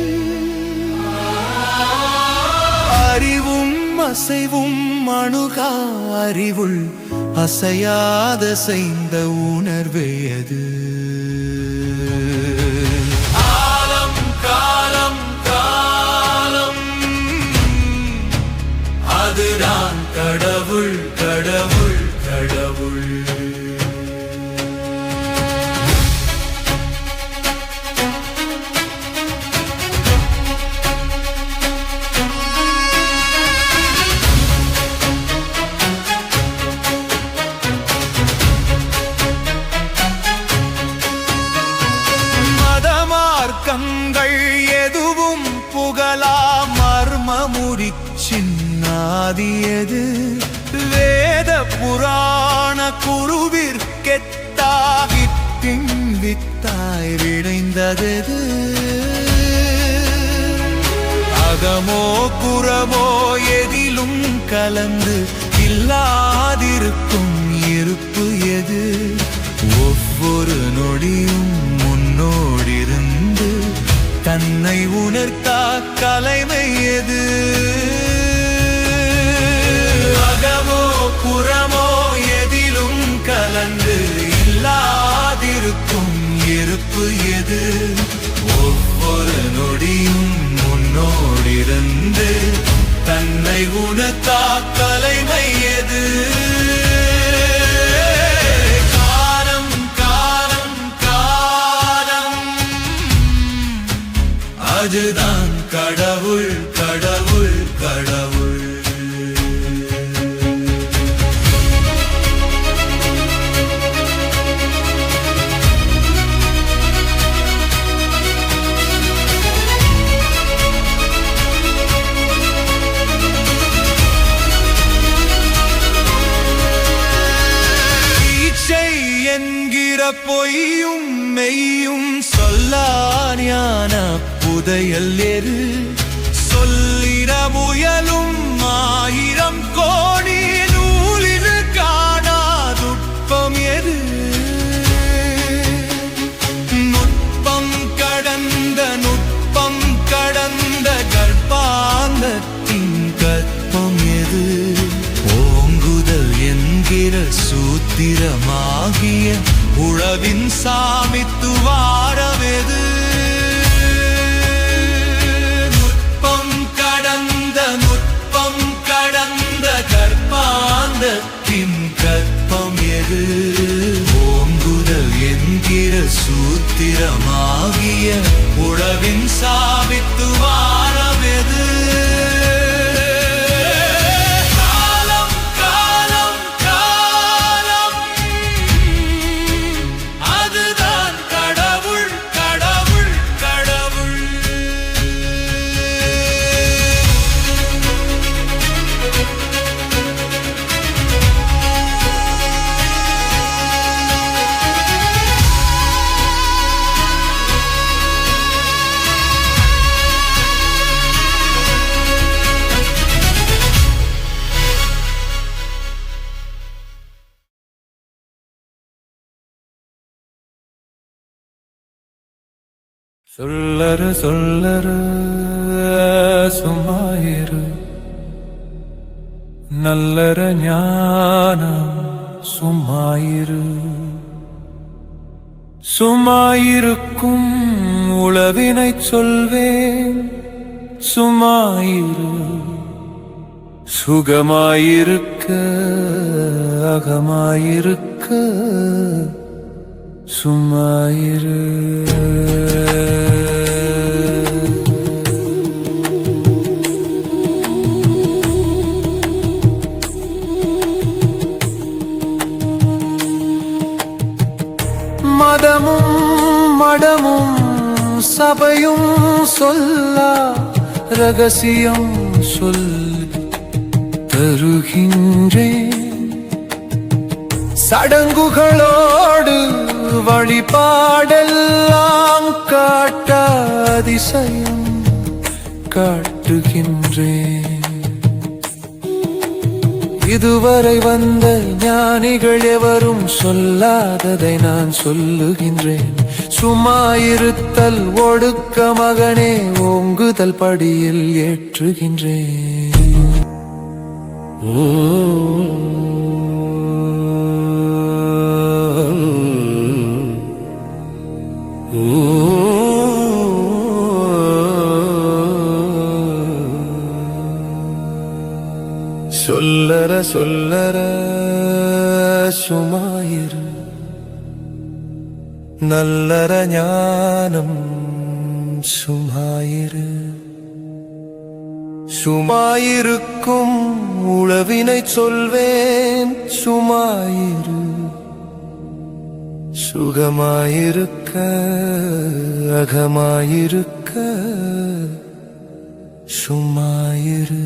அறிவும் அசைவும் அணுகா அறிவுள் அசையாத செய்த உணர்வேயது. காலம் காலம் காலம் அதுதான் கடவுள் கடவுள் கடவுள். கங்கள் எதுவும் புகழா மர்மமுடி சின்னாதியது? வேத புராண குருவிற்கெத்தாகித்தின் வித்தாய் விளைந்ததெது? அகமோ புறமோ எதிலும் கலந்து இல்லாதிருக்கும் இருப்பு எது? ஒவ்வொரு நொடியும் முன்னோடிருந்து தன்னை உணர்த்தா கலைமை எது? அகமோ புறமோ எதிலும் கலந்து இல்லாதிருக்கும் இருப்பு எது? ஒவ்வொரு நொடியும் முன்னோடிருந்து தன்னை உணர்த்தா கலைமை எது? அதுதான் கடவுள் கடவுள் கடவுள். ஈச்சை என்கிற பொய்யும் மெய்யும் சொல்லா ஞான புதையல் எது? சொல்லிட முயலும் ஆயிரம் கோடி நூலில் காணாதுட்பம் எது? நுட்பம் கடந்த நுட்பம் கடந்த கர்ப்பாங்கத்தின் கற்பம் எது? ஓங்குதல் என்கிற சூத்திரமாகிய உழவின் சாமித்துவாரமெது? கர்ப்பாந்தத்தின் கற்பம் எது? ஓங்குதல் என் மந்திரமாகிய உழவின் சாவித்து வாரமெது காலம் காலம் காலம் அதுதான் கடவுள் கடவுள் கடவுள் சொல்லற சொல்லற சும்மாயிரு நல்லற ஞானம் சும்மாயிரு சும்மாயிருக்கும் உளவினை சொல்வேன் சும்மாயிரு சுகமாயிருக்க அகமாயிருக்க சும்மாயிரு மதமும் மடமும் சபையும் சொல்லா ரகசியம் சொல்லி தருகின்றேன் சடங்குகளோடு வழிபாடெல்லாம் காட்ட அதிசயம் காட்டுகின்றேன் இதுவரை வந்த ஞானிகள் எவரும் சொல்லாததை நான் சொல்லுகின்றேன் சும்மாயிருத்தல் ஒடுக்க மகனே ஓங்குதல் படியில் ஏற்றுகின்றேன் ஓ சொல்லற சொல்லற சும்மாயிரு நல்லற ஞானம் சும்மாயிரு சும்மாயிருக்கும் உளவினை சொல்வேன் சும்மாயிரு சுகமாயிருக்க அகமாயிருக்க சும்மாயிரு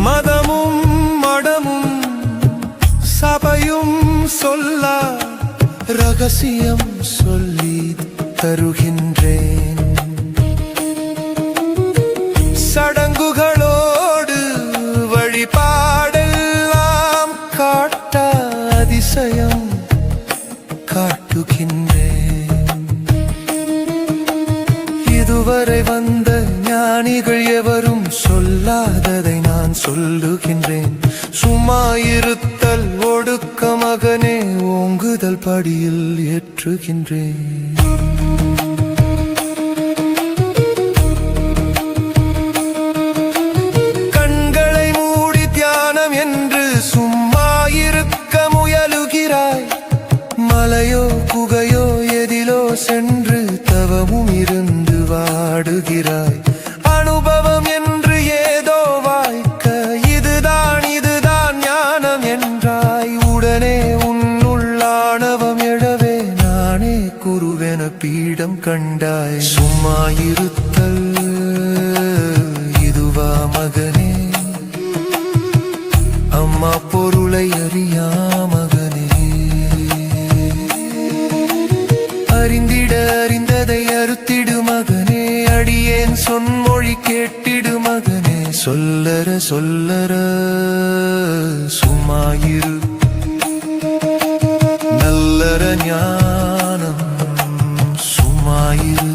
மதமும் மடமும் சபையும் சொல்லா ரகசியம் சொல்லி தருகின்றேன் சடங்குகளோடு வழிபாடெல்லாம் காட்ட அதிசயம் காட்டுகின்றேன் இதுவரை வந்த ஞானிகள் எவரும் சொல்லாததை நான் சொல்லுகின்றேன் சும்மாயிருத்தல் ஒடுக்க மகனே ஓங்குதல் படியில் ஏற்றுகின்றேன் கண்களை மூடி தியானம் என்று சும்மாயிருக்க முயலுகிறாய் மலையோ குகையோ எதிலோ சென்று தவமும் இருந்து வாடுகிறாய் அனுபவம் என்று ஏதோ வாய்க்க இதுதான் ஞானம் என்றாய் உடனே உன்னுள்ளாணவம் எழவே நானே குருவென பீடம் கண்டாய் சும்மாயிருத்தல் இதுவா மகனே அம்மா பொருளை அறியா மகனே அறிந்திட அறிந்ததை அறுத்திடு மகனே அடியேன் சொன்மொழி கேட்டிடு மகனே சொல்லற சொல்லற சும்மாயிரு நல்லற ஞானம் சும்மாயிரு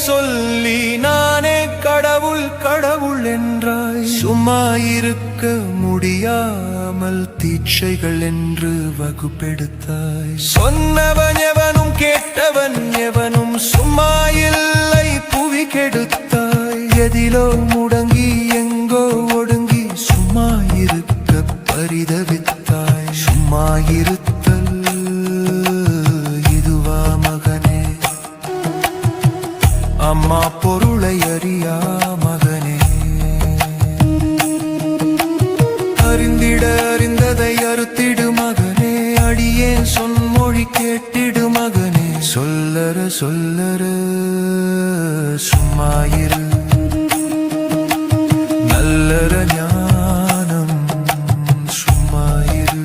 சொல்லி நானே கடவுள் கடவுள் என்றாய். சும்மா இருக்க முடியாமல் தீட்சைகள் என்று வகுப்பெடுத்தாய். சொன்னவன் எவனும் கேட்டவன் எவனும் சும்மா இல்லை புவி கெடுத்தாய். எதிலோ முடங்கி எங்கோ ஒடுங்கி சும்மா இருக்க பரிதவித்தாய். சும்மா இருத்தல் இதுவா மகனே? அம்மா பொருளை அறியா மகனே. அறிந்திட அறிந்ததை அறுத்திடு மகனே. அடியேன் சொன்மொழி கேட்டிடு மகனே. சொல்லற சொல்லற சும்மாயிரு. நல்லற ஞானம் சும்மாயிரு.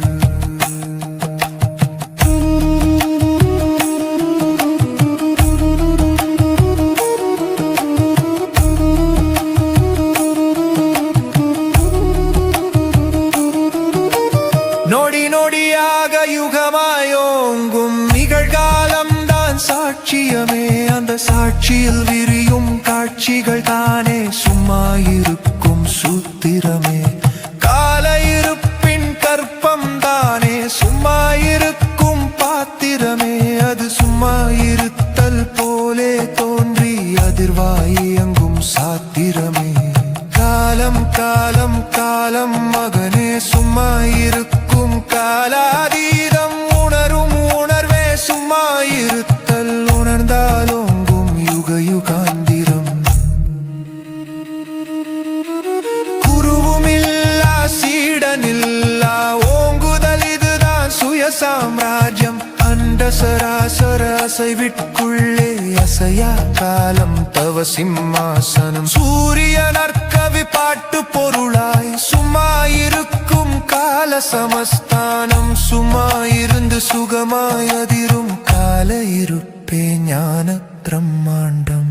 நொடி நொடியாக யுகமாயோங்கும் நிகழ்காலம் தான் சாட்சியமே. அந்த சாட்சியில் விரியும் காட்சிகள் தானே சும்மா இருக்கும் சூத்திரமே. கால இருப்பின் கற்பம் தானே சும்மா இருக்கும் பாத்திரமே. அது சும்மா இருத்தல் போலே தோன்றி அதிர்வாயங்கும் சாத்திரமே. காலம் காலம் காலம் மகனே சும்மா இருக்கும் காலாதீதம் உணரும் உணர்வே சும்மா இருத்தல். உணர்ந்தாலோங்கும் யுக யுகாந்திரம். குருவுமில்லா சீடனில்லா ஓங்குதல் இதுதான் சுய சாம்ராஜ்யம். அண்ட சராசர அசைவிற்குள்ளே அசையா காலம் தவ சிம்மாசனம். சூரிய நற்கவி பாட்டு பொருளாய் சும்மா இருக்கும் கால சமஸ்தானம். சும்மா இருந்து சுகமாய் அதிரும் கால இருப்பே ஞான பிரம்மாண்டம்.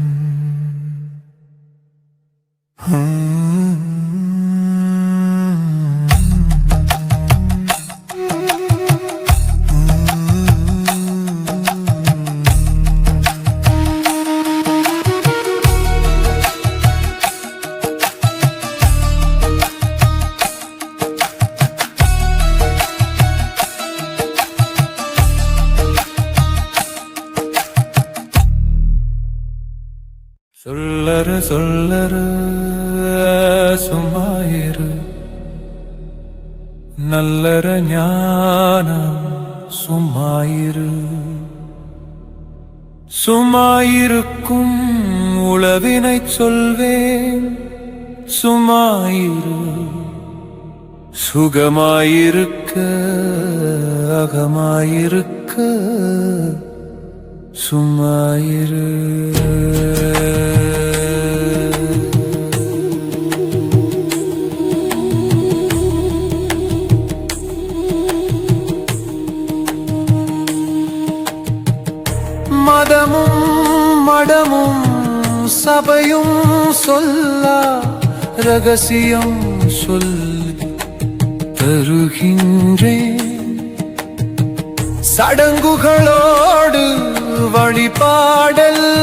சொல்லற சொல்லற சும்மாயிரு. நல்லற ஞானம் சும்மாயிரு. சும்மாயிருக்கும் உளவினை சொல்வேன் சும்மாயிரு. சுகமாயிருக்க அகமாயிருக்க சும்மாயிரு. மதமும் மடமும் சபையும் சொல்லா ரகசியம் சொல்லி தருகின்றேன். சடங்குகளோடு வழிபாடெல்லாம்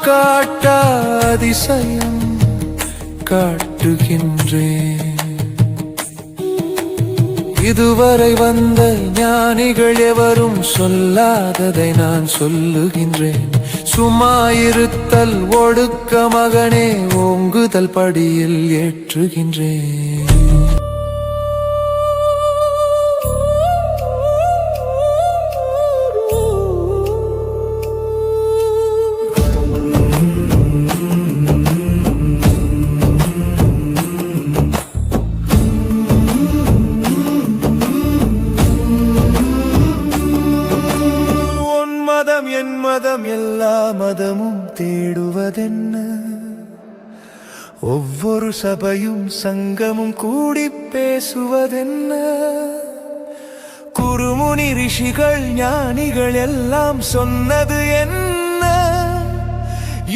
காட்ட அதிசயம் காட்டுகின்றேன். இதுவரை வந்த ஞானிகள் எவரும் சொல்லாததை நான் சொல்லுகின்றேன். சும்மா இருத்தல் ஒடுக்க மகனே ஓங்குதல் படியில் ஏற்றுகின்றேன். என் மதம் எல்லா மதமும் தேடுவதென்ன? ஒவ்வொரு சபையும் சங்கமும் கூடி பேசுவதென்ன? குருமுனி ரிஷிகள் ஞானிகள் எல்லாம் சொன்னது என்ன?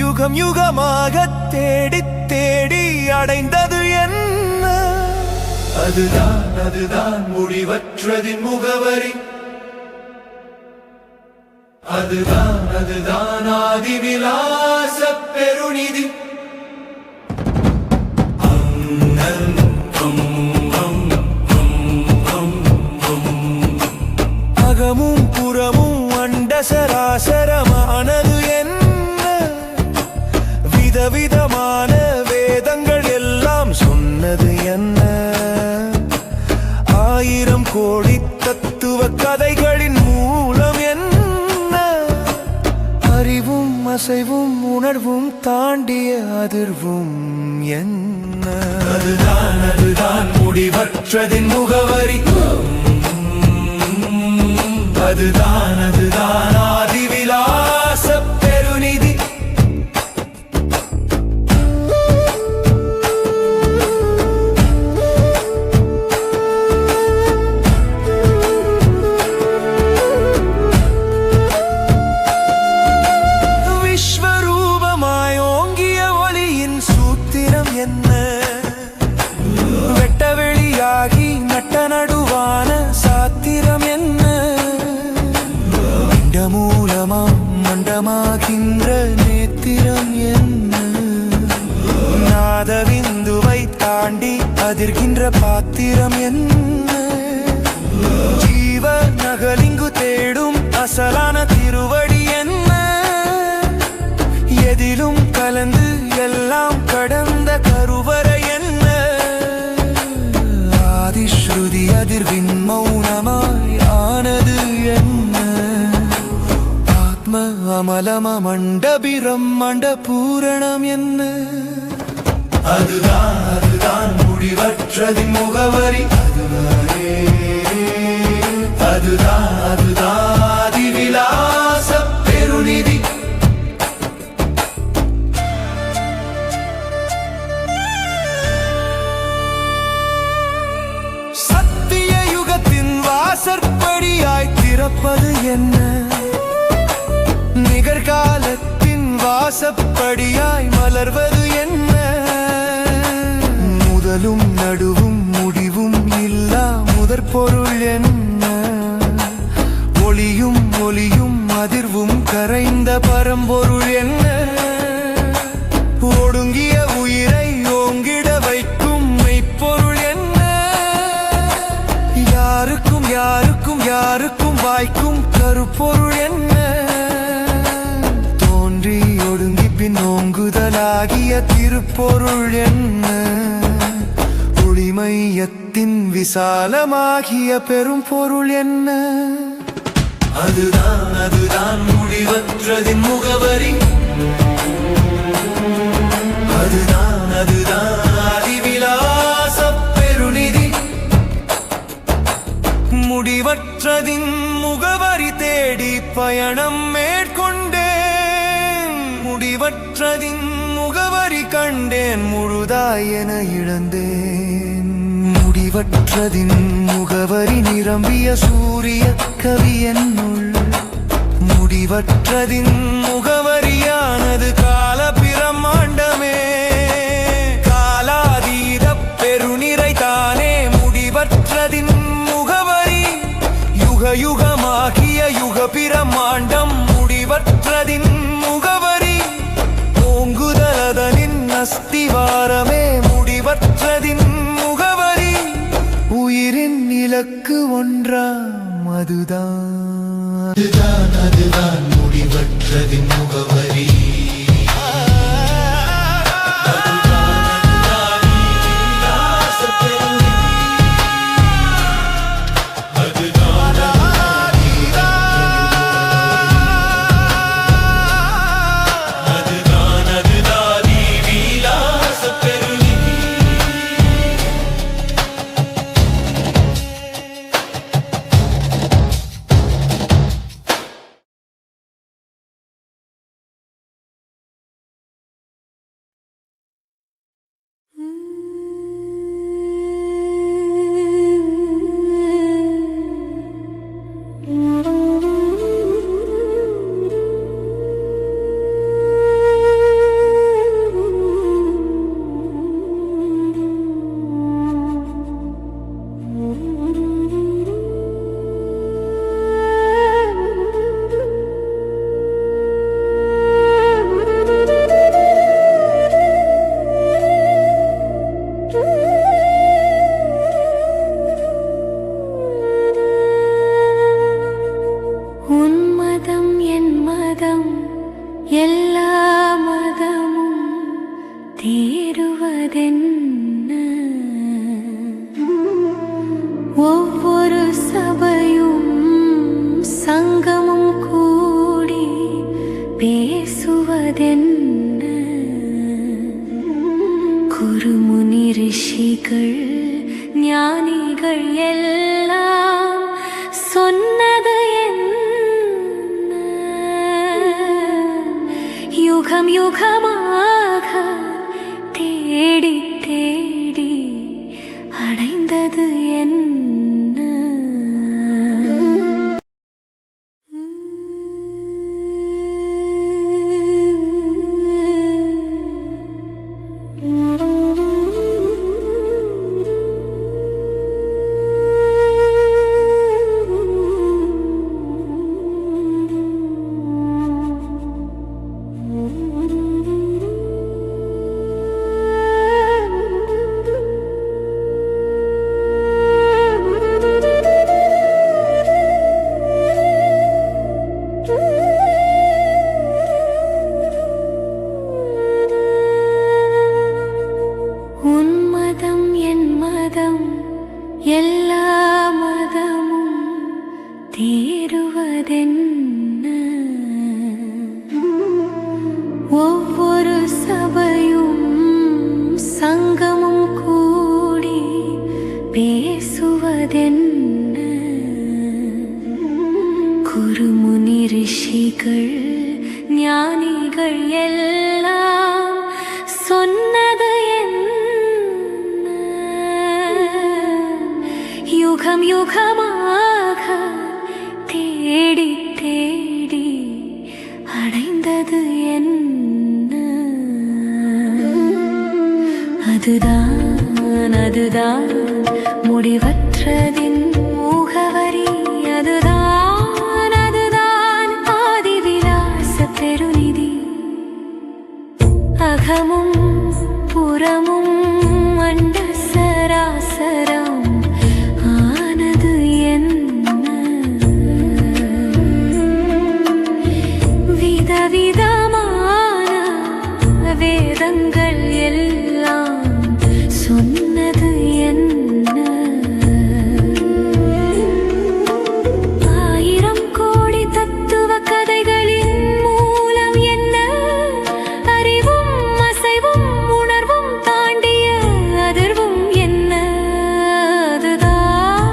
யுகம் யுகமாக தேடி தேடி அடைந்தது என்ன? அதுதான் முடிவற்றதின் முகவரி. அதுதான் ஆதிவிலாச பெருநிதி. அகமும் புறமும் அண்ட சராசரமானது என்ன, விதவிதமான வேதங்கள் எல்லாம் சொன்னது என்ன, ஆயிரம் கோடி தத்துவ கதைகளின் மூலம் என்ன, அறிவும் அசைவும் உணர்வும் தாண்டிய அதிர்வும் என்ன. அதுதான் முடிவற்றதின் முகவரி. அதுதான் ஆதிவிலாச பெருநிதி. விஸ்வரூபமாய் ஓங்கிய ஒளியின் சூத்திரம் என்ன, வெட்டவெளியாகி நட்ட நடுவான சாத்திரம் என்ன, மூலமாம் மண்டமாகின்ற நேத்திரம் என்ன, நாதவிந்துவை தாண்டி அதிர்கின்ற பாத்திரம் என்ன, ஜீவ நகலிங்கு தேடும் அசலான திருவடி என்ன, எதிலும் கலந்து எல்லாம் கடந்த கருவறை என்ன, ஆதிஸ்ருதி அதிர்வின் மௌனமாய் ஆனது என்ன, அமலம மண்டபிரம் மண்ட பூரணம் என்ன. அதுதான் முடிவற்றதின் முகவரி. அதுதான் ஆதிவிலாச பெருநிதி. சத்திய யுகத்தின் வாசற்படியாய் திறப்பது என்ன, நிகழ்காலத்தின் வாசப்படியாய் மலர்வது என்ன, முதலும் நடுவும் முடிவும் இல்லா முதற்பொருள் என்ன, ஒளியும் ஒளியும் அதிர்வும் கரைந்த பரம்பொருள் என்ன, ஒடுங்கிய உயிரை ஓங்கிட வைக்கும் மெய்ப்பொருள் என்ன, யாருக்கும் யாருக்கும் யாருக்கும் வாய்க்கும் கருப்பொருள் என்ன, ஒடுங்கி பின் ஓங்குதலாகிய திருப்பொருள் என்ன, ஒளிமையத்தின் விசாலமாகிய பெரும் பொருள் என்ன. அதுதான் முடிவற்றதின் முகவரி. அதுதான் ஆதிவிலாச பெருநிதி. முடிவற்றதின் முகவரி தேடி பயணம் மேற்கொண்டேன், முடிவற்றதின் முகவரி கண்டேன், முழுதாய் என இழந்தேன். முடிவற்றதின் முகவரி நிரம்பிய சூரிய கவி என்னுள், முடிவற்றதின் முகவரியானது கால பிரம்மாண்டமே, காலாதீத பெருநிறை தானே முடிவற்றதின் முகவரி. யுக யுகமாகிய யுக பிரம்மாண்டம் முடிவற்றதின் முகவரி, ஓங்குதலதனின் அஸ்திவாரமே முடிவற்றதின் முகவரி, உயிரின் இலக்கு ஒன்றாம் அதுதான் முடிவற்றதின் முகவரி. ரிஷிகள் ஞானிகள் எல்லாம் சொன்னது என்ன? யுகம் யுகமாக தேடி தேடி அடைந்தது என்ன? எல்லா மதமும் தேறுவதென்ன? ஒவ்வொரு சபையும் சங்கமும் கூடி பேசுவதென்ன? குருமுனி ரிஷிகள் ஞானிகள் எல்லாம் சொன்னது யுகம் யுகமாக தேடி தேடி அடைந்தது என்ன? அதுதான் அதுதான் முடிவற்றதின் முகவரி. அதுதான் அதுதான் ஆதிவிலாச பெருநிதி. அகமும் புறமும் அண்ட சராசரம் ஆனது என்ன? விதவிதமான வேதங்கள் எல்லாம் சொன்னது என்ன? ஆயிரம் கோடி தத்துவ கதைகளின் மூலம் என்ன? அறிவும் அசைவும் உணர்வும் தாண்டிய அதிர்வும் என்ன? அதுதான்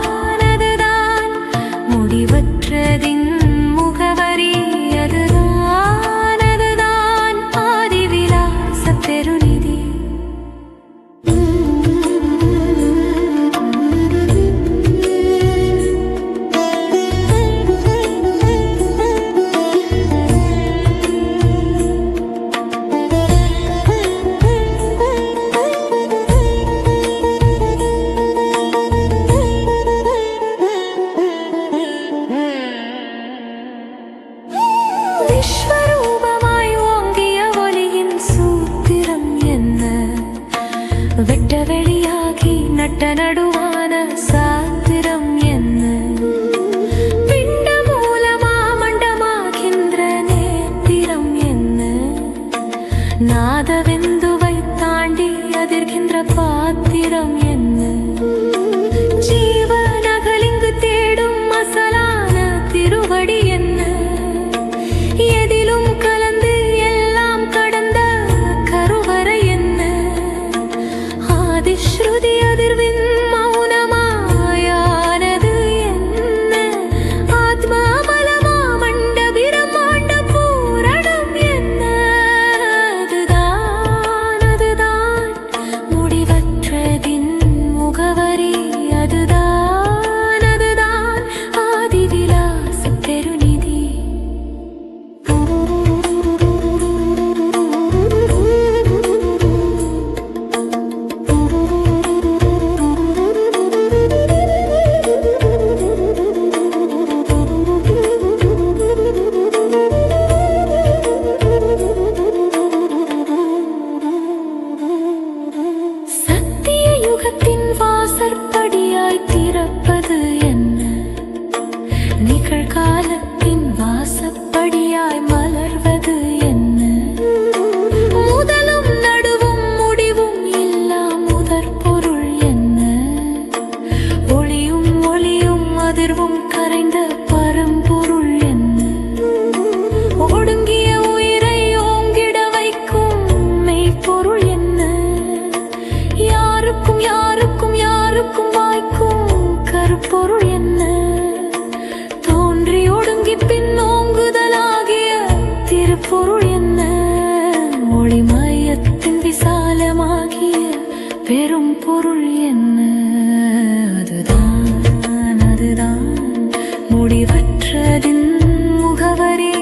அதுதான் முடிவற்றதின் முகவரி. அதுதான் அதுதான் ஆதிவிலாச பெருநிதி. விஸ்வரூபமாய் ஓங்கிய ஒளியின் சூத்திரம் என்ன? வெட்ட வெளியாகி நட்ட நடுவான சாத்திரம் என்ன? பிண்ட மூலமா மண்டமாகின்ற நேத்திரம் என்ன? நாதவிந்துவை தாண்டி அதிர்கின்ற பாத்திரம் என்ன? ஜீவனகலிங்கு தேடும் அசலான திருவடி என்ன? எதிலும் கலந்து எல்லாம் கடந்த கருவறை என்ன? ஆதிஸ்ருதி அதிர்வின் மௌனமாயானது என்ன? ஆத்மாமலமா மண்ட பிரம்மாண்ட பூரணம் என்ன? அதுதான் அதுதான் முடிவற்றதின் முகவரி. அதுதான் அதுதான் ஆதிவிலாச பெருநிதி. பொருள் என்ன? அதுதான் அதுதான் முடிவற்றதின் முகவரி.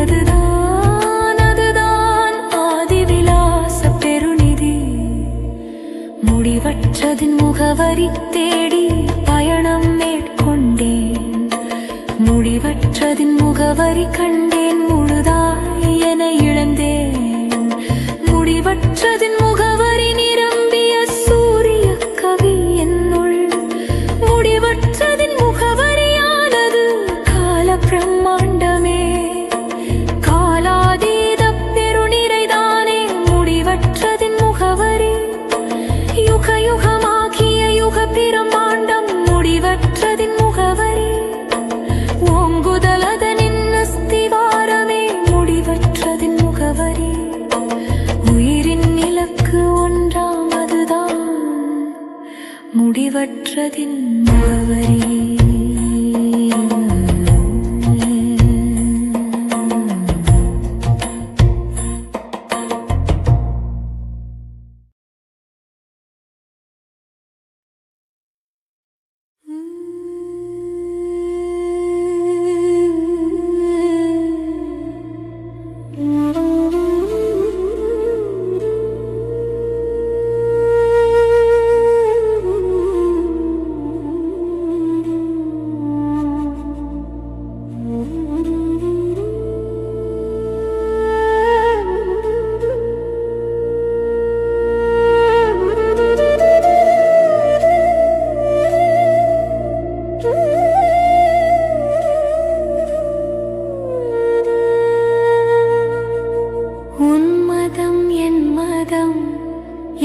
அதுதான் அதுதான் ஆதிவிலாச பெருநிதி. முடிவற்றதின் முகவரி தேடி பயணம் மேற்கொண்டேன். முடிவற்றதின் முகவரி கண்டேன், முழுதாய் என இழந்தேன். முடிவற்றதின் முகவரி நிரம்பிய சூரிய கவி என்னுள். முடிவற்றதின் முகவரியானது கால பிரம்மாண்டமே, காலாதீத பெருநிறைதானே. முடிவற்றதின் முகவரி யுக யுகமாகிய யுக பிரம்மாண்டம். முடிவற்றதின் முகவரி ஓங்குதலதனின் அஸ்திவாரமே. முடிவற்றதின் முகவரி உயிரின் இலக்கு ஒன்றாம், அதுதான் முடிவற்றதின் முகவரி.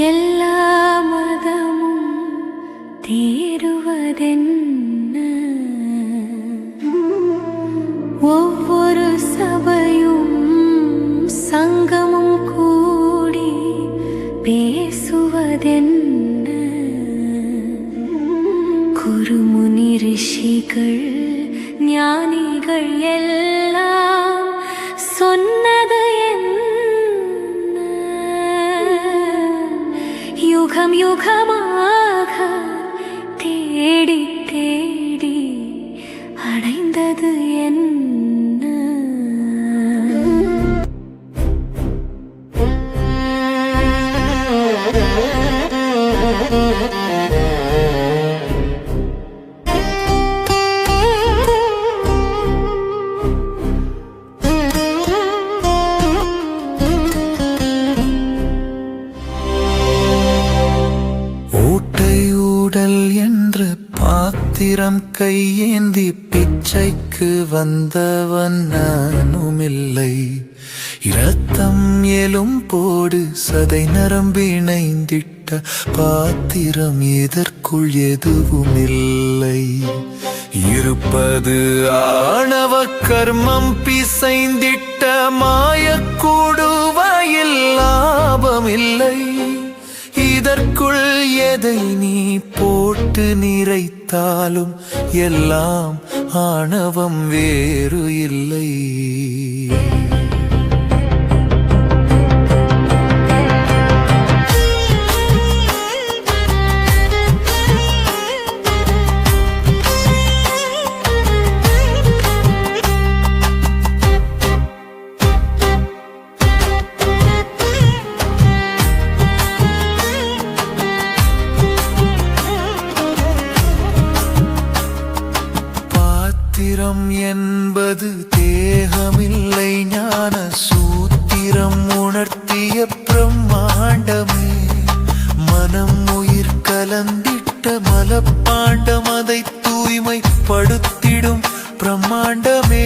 எல்லா மதமும் தேறுவதென்ன? ஒவ்வொரு சபையும் சங்கமும் கூடி பேசுவதென்ன? குருமுனி ரிஷிகள் ஞானிகள் எல்லாம் சொன்னது என்ன? யுகம் யுகமாக தேடி தேடி அடைந்தது என்ன? பாத்திரம் கையேந்தி பிச்சைக்கு வந்தவன் நானுமில்லை. இரத்தம் எலும் போடு சதை நரம்பிணைந்திட்ட பாத்திரம் இதற்குள் எதுவுமில்லை. இருப்பது ஆணவ கர்மம் பிசைந்திட்ட மாயக்கூடுவாயில் லாபமில்லை. இதற்குள் எதை நீ போட்டு நிறைத்தாலும் எல்லாம் ஆணவம் வேறு இல்லை. என்பது தேகமில்லை, ஞான சூத்திரம் உணர்த்திய பிரம்மாண்டமே. மனம் உயிர் கலந்திட்ட மலப்பாண்டம், அதை தூய்மைப்படுத்திடும் பிரம்மாண்டமே,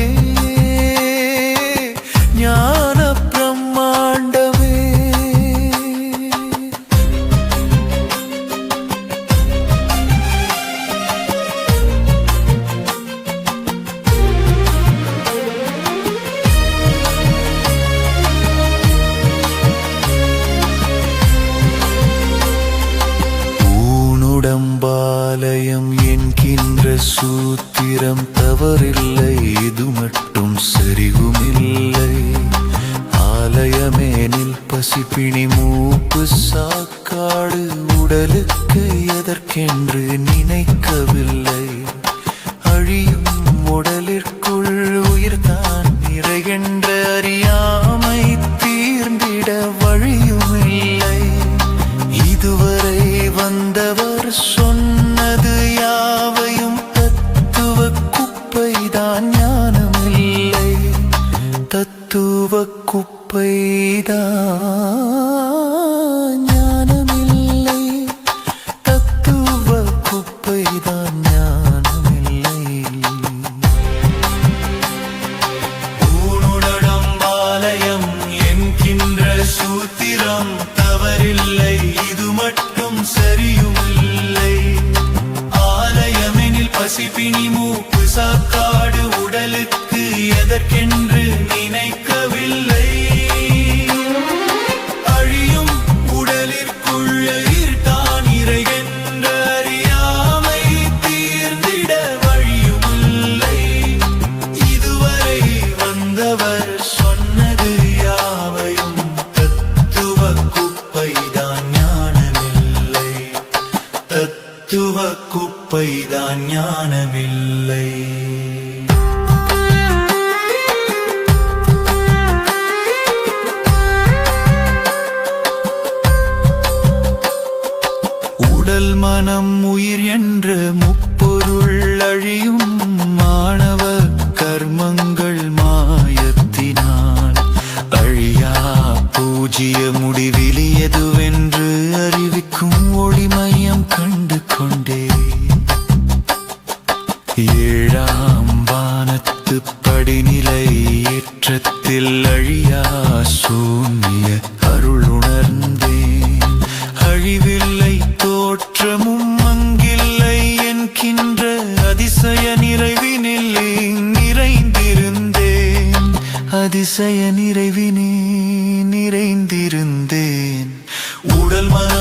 ஞான பிரம்மாண்டமே. உடம்பாலயம் என்கின்ற சூத்திரம் தவறில்லை, இது மட்டும் சரிவுமில்லை. ஆலயமேனில் பசிப்பிணி மூக்க மூப்பு சாக்காடு உடலுக்கு எதற்கென்று நினைக்கவில்லை. அழியும் உடலிற்குள் உயிர்தான் நிறைகின்ற அறியாமை தீர்ந்திட வழியுமில்லை. இதுவரை வந்தவர் சொன்னது யாவையும் தத்துவ குப்பைதான், ஞானமில்லை. தத்துவ குப்பைதான் ஞானமில்லை. தத்துவ குப்பைதான் ஞானமில்லை. ஊனுடம்பாலயம் என்கின்ற சூத்திரம் தவறில்லை, இது மட்டும் சரியுமில்லை. ஆலயமெனில் பசிப்பினி மூப்பு சாக்காடு உடலுக்கு எதற்கென்று நினைக்கவில்லை. அழியும் உடலிற்குள் உயிர்தான் இறைகின்ற அறியாமை தீர்ந்திட வழியுமில்லை. இதுவரை வந்தவர் சொன்னது யாவையும் தத்துவ குப்பைதான், ஞானமில்லை. தத்துவ குப்பைதான், ஞானமில்லை. உடல் மனம் உயிர் என்ற முப்பொருள் அழியும் மாணவ கர்மங்கள் மாயத்தினால் அழியா பூஜ்ய முடிவிலி எதுவென்று அறிவிக்கும் ஒளிமயம் கண்டு கொண்டே. ஏழாம் வானத்து படிநிலை ஏற்றத்தில் அழியா சூன்ய அருள் உணர்ந்தேன். அழிவில்லை தோற்றமும் அங்கில்லை என்கின்ற அதிசய நிறைவினில் நிறைந்திருந்தேன். அதிசய நிறைவினே நிறைந்திருந்தேன். உடல் மன